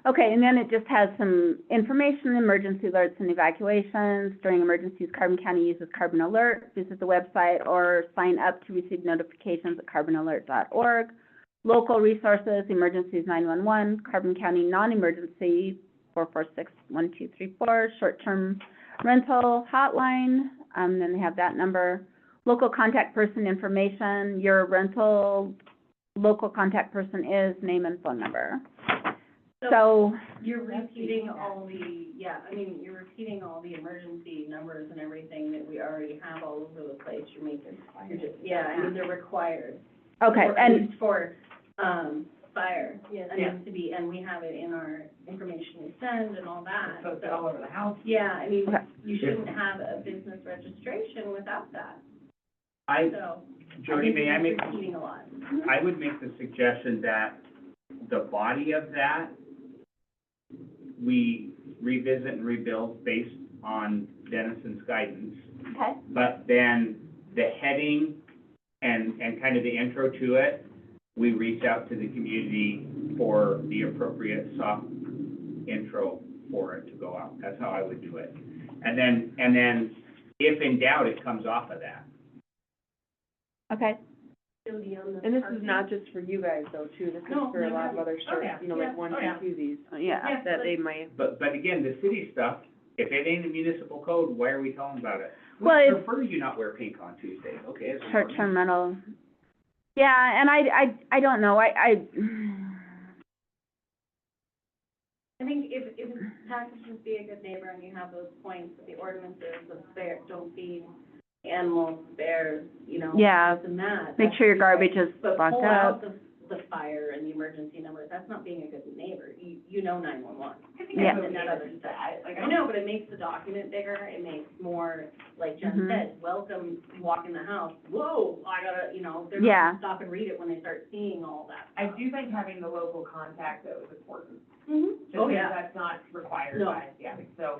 okay, and then it just has some information, emergency alerts and evacuations. During emergencies, Carbon County uses Carbon Alert. Visit the website or sign up to receive notifications at carbonalert.org. Local resources, emergencies 911, Carbon County non-emergency 446-1234, short-term rental hotline, then they have that number. Local contact person information, your rental local contact person is, name and phone number. So, You're repeating all the, you're repeating all the emergency numbers and everything that we already have all over the place. You're just, they're required. okay, Or at and, least for, fire. Yes. To be, and we have it in our information we send and all that. So it's all over the house. Yeah, I mean, Okay. you shouldn't have a business registration without that, so. Jody, may I make, You're repeating a lot. I would make the suggestion that the body of that, we revisit and rebuild based on Denison's guidance. okay, But then the heading and kind of the intro to it, we reach out to the community for the appropriate soft intro for it to go out. That's how I would do it. And then if in doubt, it comes off of that. okay. Jody, on the And this is parking- not just for you guys though, too, this is No, for a lot of other stores, yeah, you know, like one, oh, yeah. two, twosies, Yeah, that they might. But again, the city stuff, if it ain't a municipal code, why are we telling about it? Well, We it's- prefer you not wear pink on Tuesdays, okay? it's an short-term rental. Yeah, and I don't know, I I think if it's packaged be a good neighbor and you have those points, the ordinances of spare, don't feed animals, bears, Yeah. this and that. make sure your garbage is But locked pull up. out the fire and the emergency numbers, that's not being a good neighbor, you know 911. I think Yeah. I would And that other do stuff. that, like, I know, but it makes the document bigger, it makes more, like Jen Mhm. said, welcome, walk in the house, whoa, I gotta, they're not Yeah. gonna stop and read it when they start seeing all that I stuff. do think having the local contact though is important. Mhm. Just Oh, because yeah. that's not required No. by, so,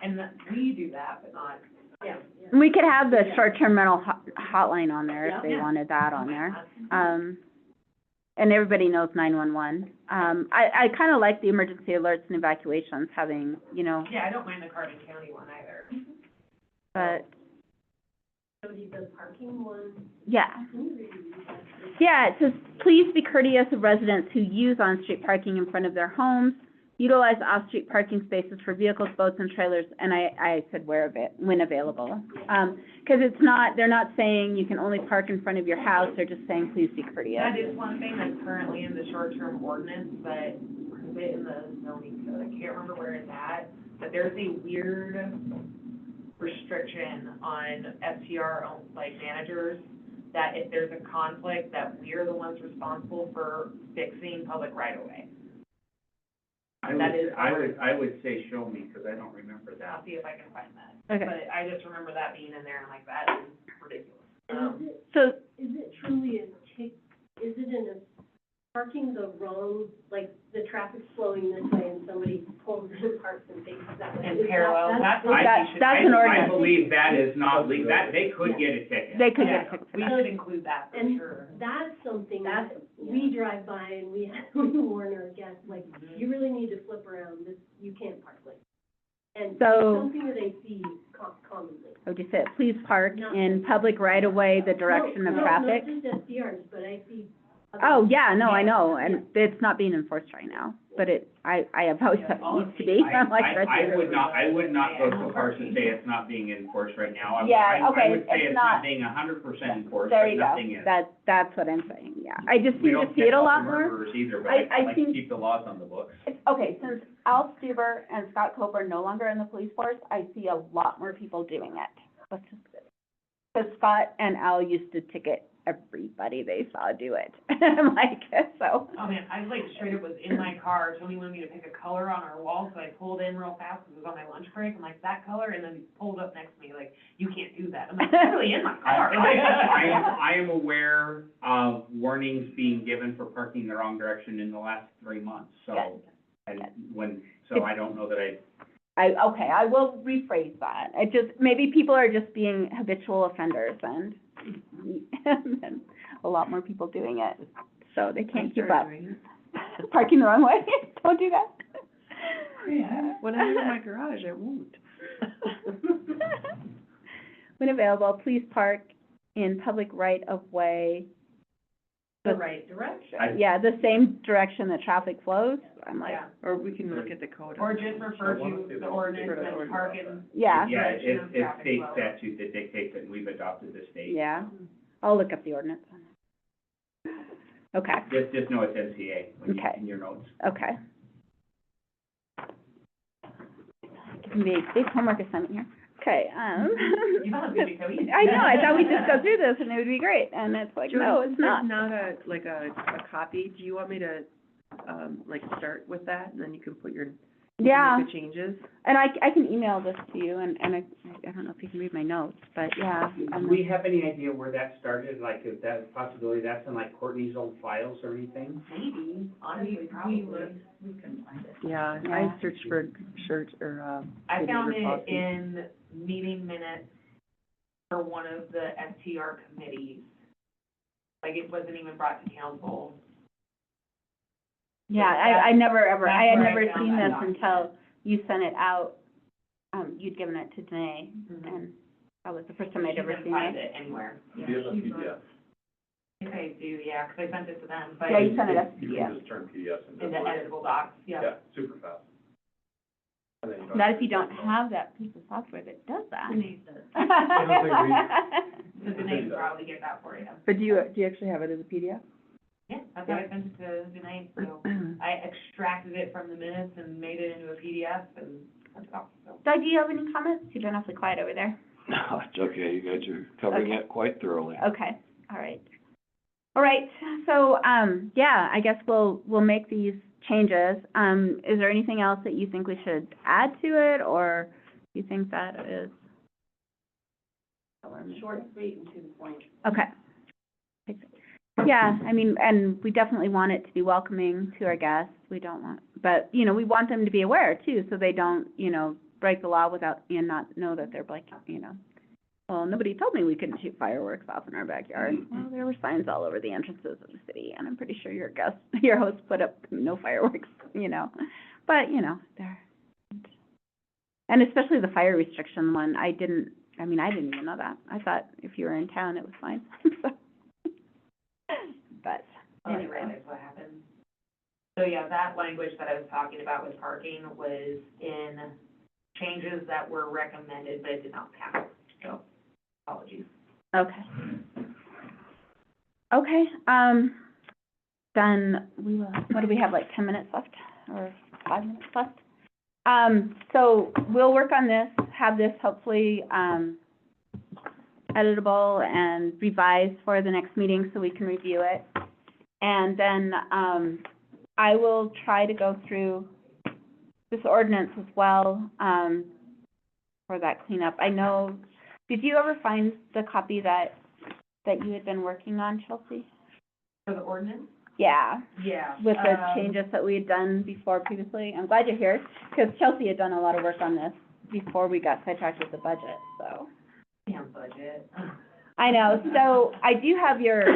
and we do that, but not. Yeah. We could have the Yeah. short-term rental hotline on there Yeah. if they Yeah. wanted that on there. And everybody knows 911. I kinda like the emergency alerts and evacuations having, Yeah, I don't mind the Carbon County one either. but, Jody, the parking one, yeah. can you read that? Yeah, it says, please be courteous of residents who use on-street parking in front of their homes. Utilize off-street parking spaces for vehicles, boats, and trailers, and I said when available. 'Cause it's not, they're not saying you can only park in front of your house, they're just saying, please be courteous. That is one thing that's currently in the short-term ordinance, but where's it in the zoning code? I can't remember where it's at, but there's a weird restriction on STR, like, managers, that if there's a conflict, that we're the ones responsible for fixing public right-of-way. I would say show me, because I don't remember I'll that. see if I can find that. Okay, But I just remember that being in there, and like, that is ridiculous. And so, is it truly is it in a, parking the wrong, like, the traffic's flowing this way and somebody pulls in, parks and faces that way. In Is that- parallel, that's- That's an I ordinance. believe that is not legal, that, they could get a ticket. They could Yeah, get a ticket for we that. should include that for And sure. that's something That's- that we drive by and we warn our guests, like, Mhm. you really need to flip around, this, you can't park like. And it's So- something that I see commonly. I would just say, please park in public right-of-way, the direction of traffic. No, not just SDRs, but I see. other- Oh, yeah, no, I know, and it's not being enforced right now, but I have always thought it needs to be. I'm like, that's I true. would not go so far as to say it's not being enforced right now. Yeah, okay, I would say it's it's not- not being 100% enforced, There but you go, nothing is. that's what I'm saying, yeah. I just We seem to don't see it catch a all the lot more. murderers either, but I I like to think- keep the laws on the books. Okay, since Al Stuber and Scott Cope are no longer in the police force, I see a lot more people doing it. Because Scott and Al used to ticket everybody they saw do it. I'm like, so. Oh, man, I like straight up was in my car, Tony wanted me to pick a color on our wall, so I pulled in real fast, because it was on my lunch break, I'm like, that color, and then he pulled up next to me, like, you can't do that. I'm like, it's really in my car. I am aware of warnings being given for parking in the wrong direction in the last 3 months, so, Yes. so I don't know that Okay, I will rephrase that. I just, maybe people are just being habitual offenders and a lot more people doing it, so they can't keep up. Parking the wrong way, don't do that. When I'm in my garage, I won't. When available, please park in public right-of-way. The right direction. Yeah, the same direction that traffic flows, I'm like, Yeah, Or we can look at the code. or just refer I wanna to see the the ordinance state and ordinance park about in. yeah, Yeah, Direction of it's traffic state flow. statute that dictates it, and we've adopted the state. yeah. I'll look up the ordinance. Okay, Just know it's NCA when you, Okay. in your notes. okay. Give me a big homework assignment here. Okay, You thought it would be so easy. I know, I thought we'd just go through this and it would be great, and it's like, no, Jody, it's since not. there's not a copy, do you want me to, like, start with that, and then you can put your, you Yeah, can make the changes? and I can email this to you, and I don't know if you can read my notes, but yeah. Do we have any idea where that started, like, if that possibility, that's in like Courtney's old files or anything? Maybe, honestly, probably. We couldn't find it. Yeah, Yeah. I searched for shirt, or, I good found neighbor it policy. in meeting minutes for one of the STR committees. Like, it wasn't even brought to council. Yeah, I never ever, I had That's where I never found seen that this until you sent it out. You'd given it to Danae, and that was the first time I'd ever She seen couldn't find it. it anywhere. Do you have a PDF? I think I do, yeah, 'cause I sent it to them, but Yeah, you sent it as You PDF. can just turn PDFs into into Word. editable docs, yeah. Yeah, super fast. And then Not if you don't have that piece of software that does that. Denise does. So Danae can probably get that for you. But do you actually have it as a PDF? Yeah, that's how I sent it to Danae, so I extracted it from the minutes and made it into a PDF and sent it off, so. Doug, do you have any comments? You've been awfully quiet over there. No, it's okay, you guys are covering it quite thoroughly. Okay, all right. All right, so, yeah, I guess we'll make these changes. Is there anything else that you think we should add to it, or you think that is? Short, sweet, and to the point. Okay. Yeah, I mean, and we definitely want it to be welcoming to our guests. We don't want, but, you know, we want them to be aware too, so they don't, you know, break the law without, and not know that they're like, you know, well, nobody told me we couldn't shoot fireworks off in our backyard. Well, there were signs all over the entrances of the city, and I'm pretty sure your host put up no fireworks, you know. But, you know, there. And especially the fire restriction one, I didn't even know that. I thought if you were in town, it was fine. But, Anyway, that's what happened. So, yeah, that language that I was talking about with parking was in changes that were recommended, but it did not pass, so apologies. okay. Okay, then we will, what do we have, like 10 minutes left, or 5 minutes left? So we'll work on this, have this hopefully, editable and revised for the next meeting so we can review it. And then, I will try to go through this ordinance as well, for that cleanup. I know, did you ever find the copy that you had been working on, Chelsea? For the ordinance? Yeah, Yeah. with the changes that we had done before previously. I'm glad you're here, because Chelsea had done a lot of work on this before we got sidetracked with the budget, so. Damn budget. I know, so I do have your,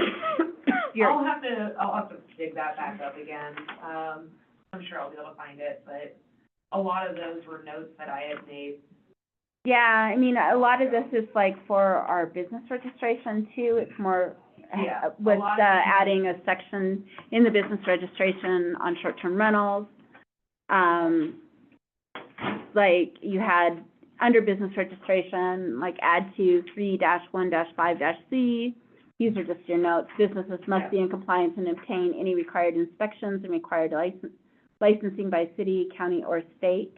I'll have to dig that back up again. I'm sure I'll be able to find it, but a lot of those were notes that I had made. yeah, I mean, a lot of this is like for our business registration too. It's more Yeah, a with lot of adding a section in the business registration on short-term rentals. Like you had under business registration, like add to 3-1-5-C. These are just your notes. Businesses must be in compliance and obtain any required inspections and required licensing by city, county, or state.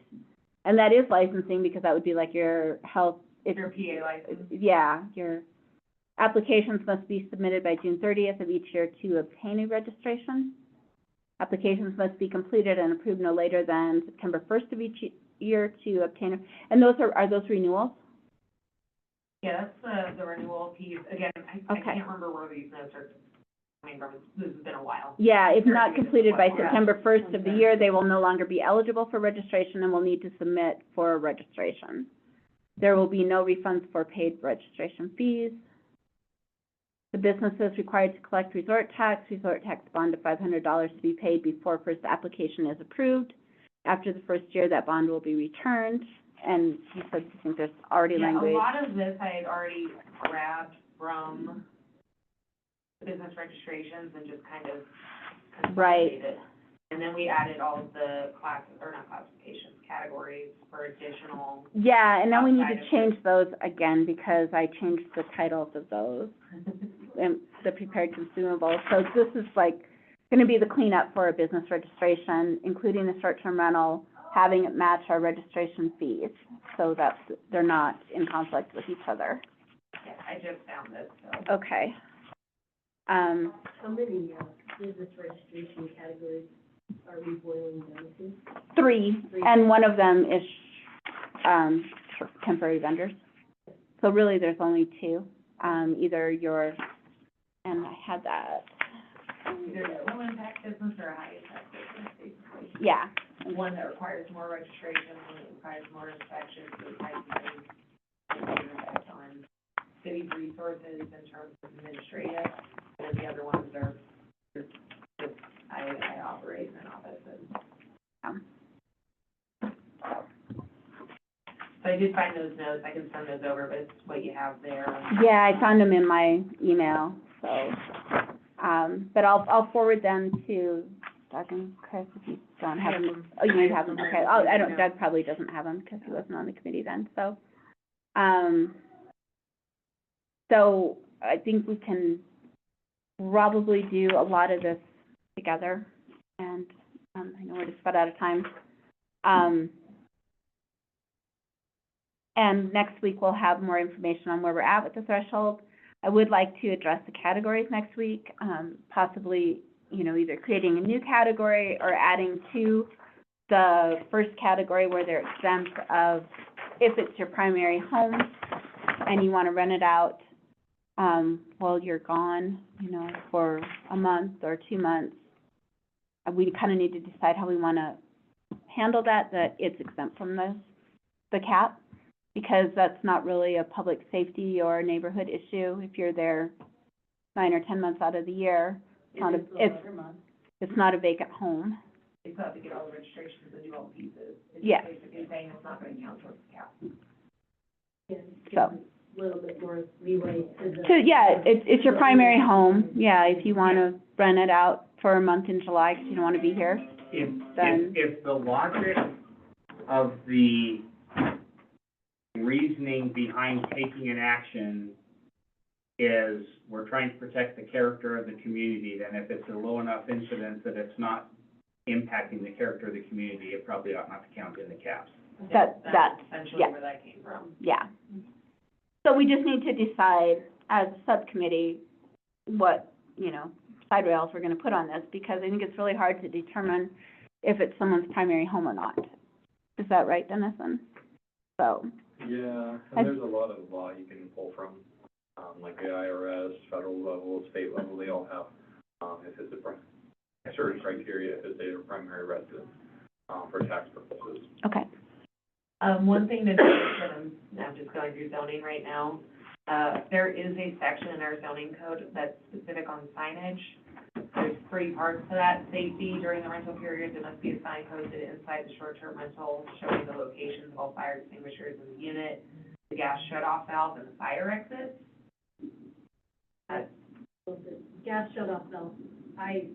And that is licensing because that would be like your health. Your PA license. Yeah, your applications must be submitted by June 30th of each year to obtain a registration. Applications must be completed and approved no later than September 1st of each year to obtain, and those are those renewals? Yeah, that's the renewal piece. Again, I Okay. can't remember where these notes are coming from. This has been a while. Yeah, if not Sure. completed by Yeah. September 1st of the year, they will no longer be eligible for registration and will need to submit for registration. There will be no refunds for paid registration fees. The business is required to collect resort tax bond of $500 to be paid before first application is approved. After the first year, that bond will be returned, and you said you think there's already language. Yeah, a lot of this I had already grabbed from the business registrations and just kind of consolidated. And then we added all of the categories for additional. Yeah, and now we need outside to of change those again, because I changed the titles of those, and the prepared consumables. So this is like gonna be the cleanup for a business registration, including the short-term rental, having it match our registration fees, so that they're not in conflict with each other. Yeah, I just found this, so. Okay. How many, business registration categories are we boiling down to? Three, and one of them is, temporary vendors. So really, there's only two, either your, and I had that, Either a low impact business or a high impact business, basically. yeah. One that requires more registration, one that requires more inspections, it might be impact on city resources in terms of administrative, and the other ones are just, I operate in an office and. So I did find those notes, I can send those over, but it's what you have there. Yeah, I found them in my email, so, but I'll forward them to Doug and Chris if you don't have them. Oh, you have them, okay. Oh, Doug probably doesn't have them because he wasn't on the committee then, so. So I think we can probably do a lot of this together, and, I know we're just about out of time. And next week, we'll have more information on where we're at with the threshold. I would like to address the categories next week, possibly, either creating a new category or adding to the first category where they're exempt of, if it's your primary home and you want to rent it out, while you're gone, for a month or 2 months. We kind of need to decide how we want to handle that it's exempt from the cap, because that's not really a public safety or neighborhood issue if you're there 9 or 10 months out of the year. It's not a vacant home. They still have to get all the registrations and do all the pieces. It's Yeah. basically saying it's not gonna count towards the cap. Yeah, So, a little bit more leeway to the. so yeah, it's your primary home. Yeah, if you want to rent it out for a month in July because you don't want to be here. Then- If the logic of the reasoning behind taking an action is we're trying to protect the character of the community, then if it's a low enough incidence that it's not impacting the character of the community, it probably ought not to count in the caps. That's essentially yeah. where that came from. Yeah. So we just need to decide as a subcommittee what, side rails we're going to put on this, because I think it's really hard to determine if it's someone's primary home or not. Is that right, Dennison? So, Yeah, and there's a lot of law you can pull from, like the IRS, federal level, state level, they all have, if it's certain criteria if they're a primary resident, for tax purposes. Okay. One thing to note, and I'm just going through zoning right now, there is a section in our zoning code that's specific on signage. There's 3 parts to that. Safety during the rental period, there must be a sign posted inside the short-term rental showing the locations of all fire extinguishers in the unit, the gas shut-off valve, and the fire exit. The gas shut-off valve, I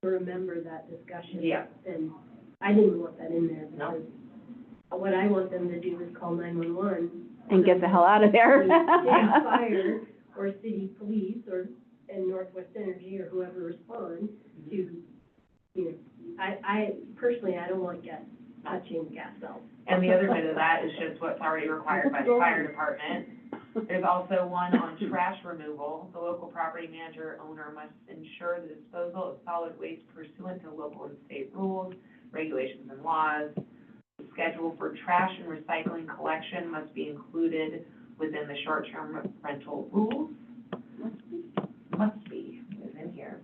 remember that discussion. Yeah. And I didn't want that in there No. because what I want them to do is call 911. And get the hell out of there. Yeah, fire or city police and Northwest Energy or whoever responds to, you know, I personally, I don't want gas touching gas valves. And the other bit of that is just what's already required by the fire department. There's also one on trash removal. The local property manager owner must ensure the disposal of solid waste pursuant to local and state rules, regulations, and laws. The schedule for trash and recycling collection must be included within the short-term rental rules. Must be, is in here.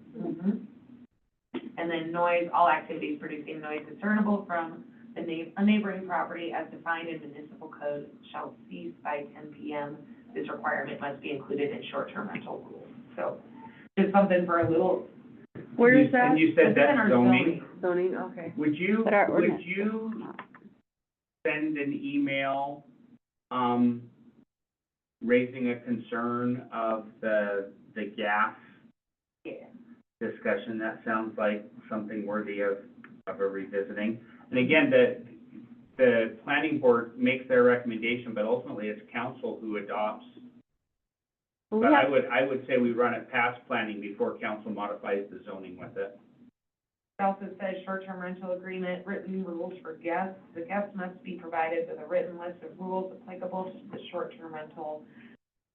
And then noise, all activities producing noise discernible from a neighboring property as defined in municipal code shall cease by 10 p.m. This requirement must be included in short-term rental rules. So, just something for a little. Where is that? And you said It's in that's our zoning. Zoning, okay. Would you But our ordinance send an email, raising a concern of the gas discussion? That sounds like something worthy of a revisiting. And again, the planning board makes their recommendation, but ultimately it's council who adopts. Well, But we have- I would say we run it past planning before council modifies the zoning with it. It also says short-term rental agreement, written rules for guests. The guest must be provided with a written list of rules applicable to the short-term rental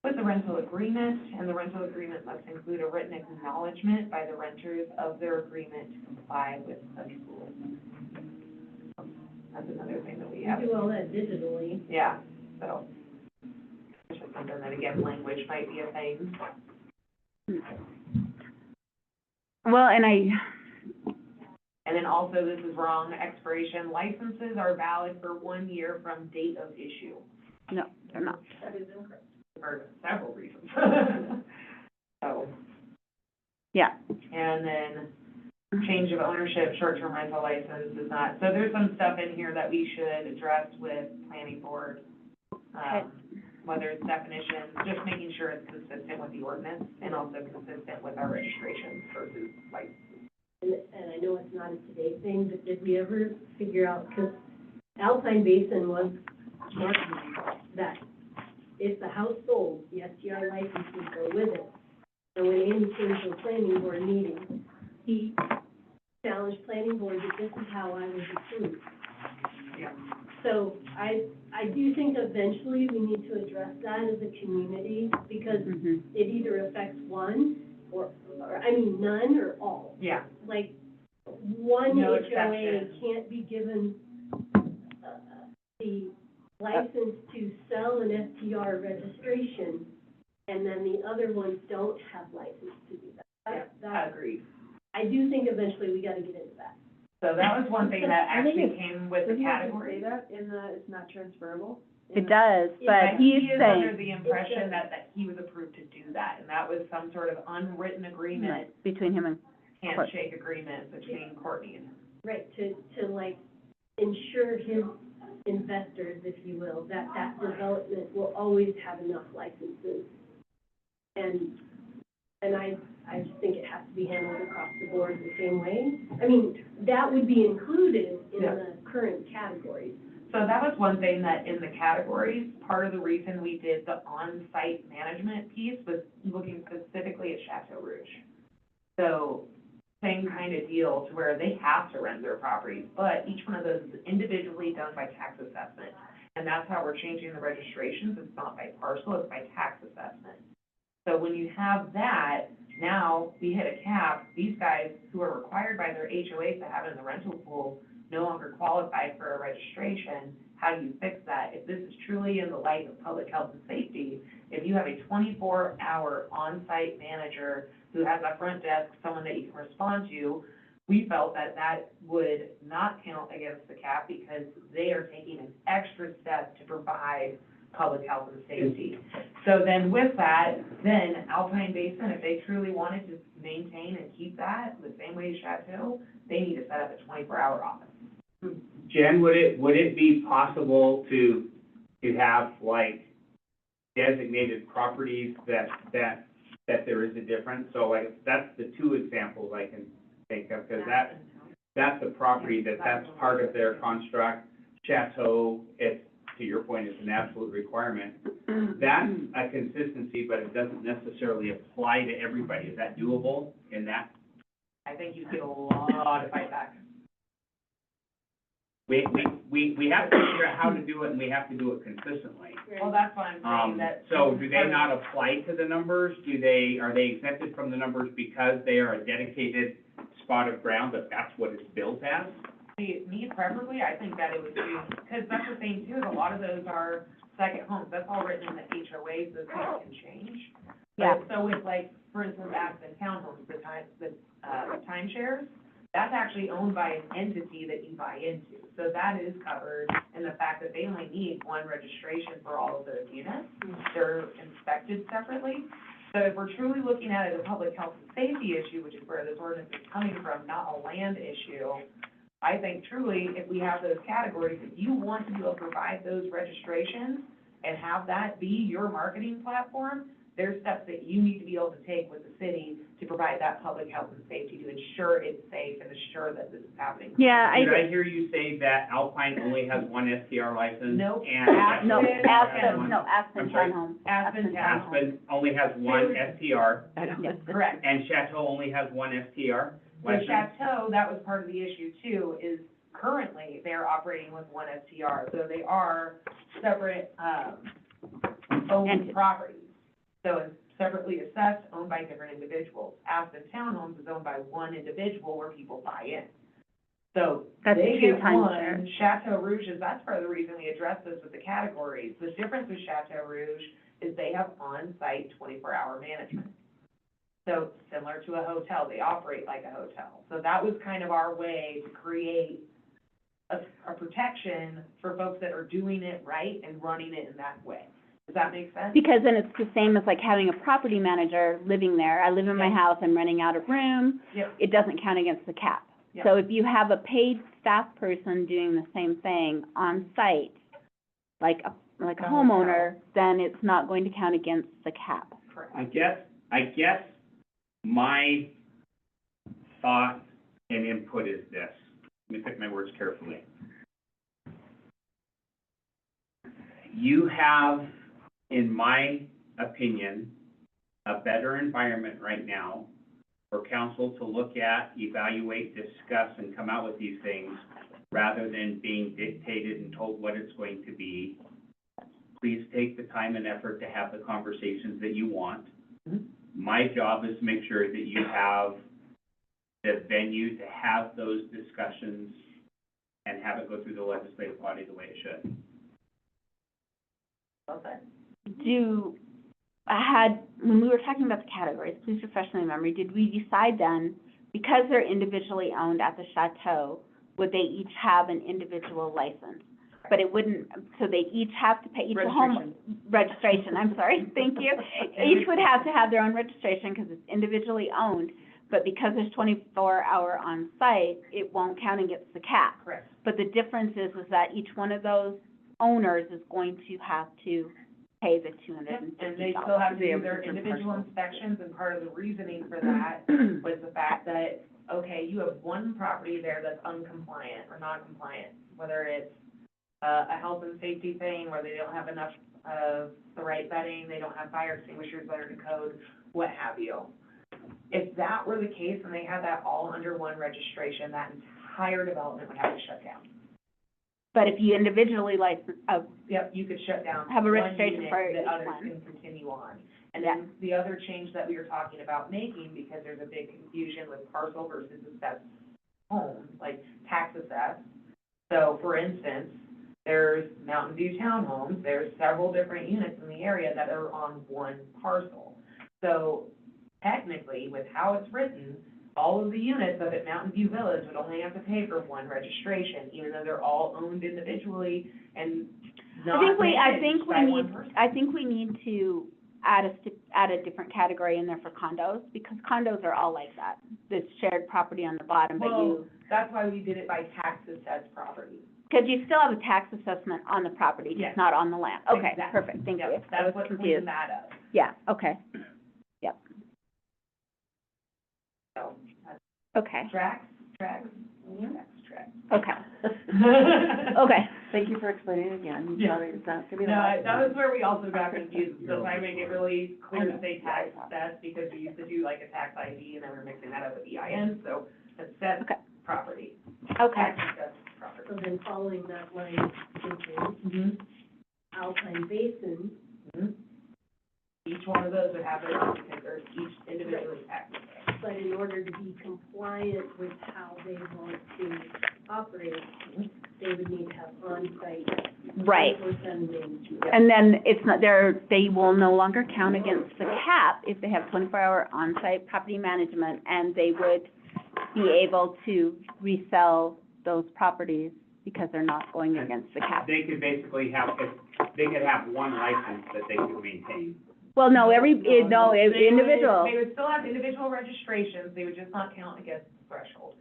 with the rental agreement, and the rental agreement must include a written acknowledgement by the renters of their agreement to comply with such rules. That's another thing that we We have. do all that digitally. Yeah, so, it's just something that, again, language might be a thing. Well, and And then also, this is wrong, expiration, licenses are valid for 1 year from date of issue, no, they're not. that is incorrect, for several reasons. So, Yeah. and then change of ownership, short-term rental license is not, so there's some stuff in here that we should address with planning board. Whether it's definitions, just making sure it's consistent with the ordinance and also consistent with our registrations versus license. And I know it's not a today thing, but did we ever figure out, because Alpine Basin was marketing that if the house sold, the STR license would go with it. And when Andy came to a planning board meeting, he challenged planning board that this is how I was approved. Yeah. So I do think eventually we need to address that as a community, because Mhm. it either affects one or none or all. Yeah, Like, one No HOA exception. can't be given, the license to sell an STR registration, and then the other ones don't have license to do that. That, agreed. I do think eventually we gotta get into that. So that was one thing that I think actually came with the Didn't you have to category. say that in the, it's not transferable? It does, Yeah, but He he's is under saying the impression that he was approved to do that, and that was some sort of unwritten agreement, between him and, handshake agreement between Courtney and him. Right, to like ensure his investors, if you will, that development will always have enough licenses. And I just think it has to be handled across the board the same way. I mean, that would be included in Yeah. the current categories. So that was one thing that in the categories, part of the reason we did the on-site management piece was looking specifically at Chateau Rouge. So same kind of deal to where they have to rent their properties, but each one of those is individually done by tax assessment. And that's how we're changing the registrations. It's not by parcel, it's by tax assessment. So when you have that, now we hit a cap. These guys who are required by their HOA to have in the rental pool no longer qualify for a registration. How do you fix that? If this is truly in the light of public health and safety, if you have a 24-hour on-site manager who has a front desk, someone that you can respond to, we felt that that would not count against the cap because they are taking an extra step to provide public health and safety. So then with that, then Alpine Basin, if they truly wanted to maintain and keep that the same way as Chateau, they need to set up a 24-hour office. Jen, would it be possible to have like designated properties that there is a difference? So like, that's the two examples I can think of, because that's a property that's part of their construct. Chateau, it's, to your point, is an absolute requirement. That's a consistency, but it doesn't necessarily apply to everybody. Is that doable in that? I think you get a lot of fight back. We have to figure out how to do it, and we have to do it consistently. Well, that's why I'm saying that. So do they not apply to the numbers? are they exempted from the numbers because they are a dedicated spot of ground, that that's what it's built as? Me preferably, I think that it would be, because that's the thing too, is a lot of those are second homes, that's all written in the HOAs, those things can change. Yeah. But so with like, for instance, Aspen Townhomes, the timeshares, that's actually owned by an entity that you buy into. So that is covered in the fact that they only need one registration for all of those units. They're inspected separately. So if we're truly looking at it as a public health and safety issue, which is where this ordinance is coming from, not a land issue, I think truly, if we have those categories, if you want to be able to provide those registrations and have that be your marketing platform, there's steps that you need to be able to take with the city to provide that public health and safety, to ensure it's safe and assure that this is happening. Yeah, Did I hear you say that Alpine only has one STR license? Nope. And Aspen- No, Aspen- Aspen I'm sorry? Townhome. Aspen Townhome. Aspen only has one STR, Yes. Correct. and Chateau only has one STR The license? Chateau, that was part of the issue too, is currently they're operating with one STR, so they are separate, owned Entities. properties. So it's separately assessed, owned by different individuals. Aspen Townhomes is owned by one individual where people buy in. So That's they two get times one, Chateau Rouge is, that's part of the reason we addressed this with the categories. The difference with Chateau Rouge is they have on-site 24-hour management. So similar to a hotel, they operate like a hotel. So that was kind of our way to create a protection for folks that are doing it right and running it in that way. Does that make sense? Because then it's the same as like having a property manager living there. I live in my Yeah. house, I'm renting out a room, Yep. it doesn't count against the cap. Yeah. So if you have a paid staff person doing the same thing on site, like a A hotel. homeowner, then it's not going to count against the cap. Correct. I guess my thought and input is this. Let me pick my words carefully. You have, in my opinion, a better environment right now for council to look at, evaluate, discuss, and come out with these things, rather than being dictated and told what it's going to be. Please take the time and effort to have the conversations that you want. Mhm. My job is to make sure that you have the venue to have those discussions and have it go through the legislative body the way it should. Well said. When we were talking about the categories, please refresh my memory, did we decide then, because they're individually owned at the Chateau, would they each have an individual license? But it wouldn't, so they each have to pay, each home, registration, I'm sorry, thank you. Each would have to have their own registration because it's individually owned, but because there's 24-hour on site, it won't count against the cap. Correct. But the difference is that each one of those owners is going to have to pay the $250. And they still have to do their individual inspections, and part of the reasoning for that was the fact that, okay, you have one property there that's uncompliant or non-compliant, whether it's a health and safety thing, where they don't have enough of the right bedding, they don't have fire extinguishers that are in code, what have you. If that were the case and they had that all under one registration, that entire development would have to shut down. But if you individually license, Yep, you could shut down Have a one registration unit for that each others one. can continue on. And then the other change that we were talking about making, because there's a big confusion with parcel versus assessed home, like tax assessed. So for instance, there's Mountain View Townhomes, there's several different units in the area that are on one parcel. So technically, with how it's written, all of the units up at Mountain View Village would only have to pay for one registration, even though they're all owned individually and not managed by one person. I think we need to add a different category in there for condos, because condos are all like that. There's shared property on the bottom, but Well, that's why we did it by taxes as property. because you still have a tax assessment on the property, Yes. just not on the land. Okay, Exactly. perfect, thank Yep, you. I that's was what cleaned confused. that up, Yeah, okay, yep, so, that's okay, tracks. okay, okay. Thank you for explaining it again. Yeah. Sorry, it's not gonna be a No, lot. that was where we also got confused, so I make it really clear to say tax assessed, because we used to do like a tax ID, and then we're mixing that up with EIN, so assessed Okay. property. Okay, Tax assessed property. So then following that line of thinking, Alpine Basin, Each one of those would have their own, because they're each individually taxed. but in order to be compliant with how they want to operate, they would need to have on-site right. 24/7 management. And then it's not, they will no longer count against the cap if they have 24-hour on-site property management, and they would be able to resell those properties because they're not going against the cap. They could basically have, they could have one license that they could maintain. Well, no, They would- individual. They would still have individual registrations, they would just not count against the threshold,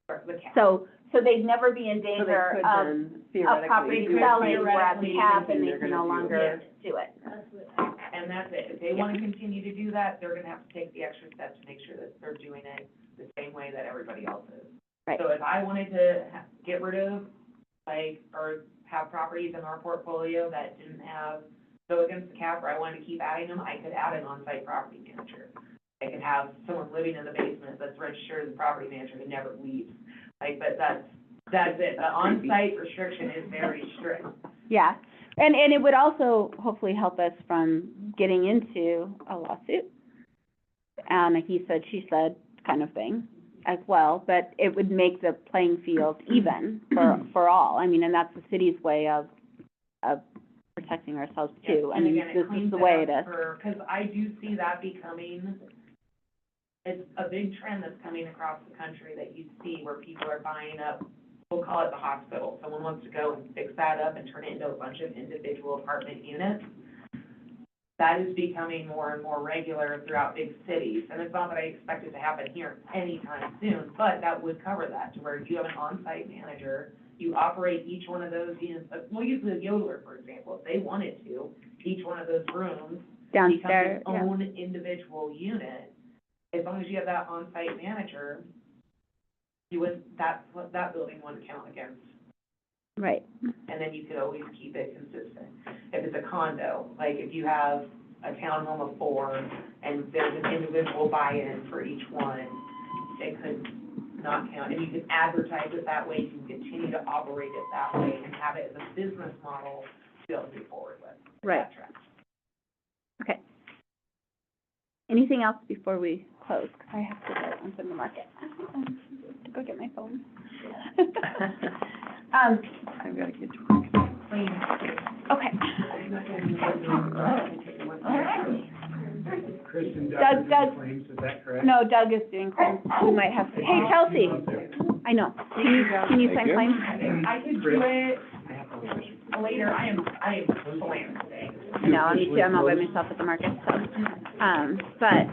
or the cap. So they'd never be in So they danger could of then a property theoretically. selling, we're at the theoretically cap, and they they're can gonna no do. longer do it. That's what, And that's it, if they wanna continue to do that, they're gonna have to take the extra steps to make sure that they're doing it the same way that everybody else is. Right. So if I wanted to get rid of, like, or have properties in our portfolio that didn't have, go against the cap, or I wanted to keep adding them, I could add an on-site property manager. I could have someone living in the basement that's registered as a property manager who never leaves, like, but that's it, the on-site restriction is very strict. Yeah, and it would also hopefully help us from getting into a lawsuit, and a he said, she said kind of thing as well, but it would make the playing field even for all. I mean, and that's the city's way of protecting ourselves too. I And mean, again, this is cleans the way it up is. because I do see that becoming, it's a big trend that's coming across the country that you see where people are buying up, we'll call it the hospital. Someone wants to go and fix that up and turn it into a bunch of individual apartment units. That is becoming more and more regular throughout big cities. And it's not that I expect it to happen here anytime soon, but that would cover that, to where you have an on-site manager, you operate each one of those units. We'll use the Yodeler, for example, if they wanted to, each one of those rooms Downstairs, becomes yeah. its own individual unit. As long as you have that on-site manager, you would, that building wouldn't count against. Right, And then you could always keep it consistent. If it's a condo, like if you have a townhome of 4 and there's an individual buy-in for each one, it could not count. And you can advertise it that way, you can continue to operate it that way and have it as a business model to be able to move forward with. Right. That tracks. okay. Anything else before we close? 'Cause I have to go onto the market. To go get my phone. I've gotta get to work. Okay. Kristen Doug, Doug. claims, is that correct? No, Doug is doing claims. We might have to, hey, Chelsea, I know. Can you sign Thank you. claims? I could do it later, I am slammed today. No, me too. I'm all by myself at the market, so, but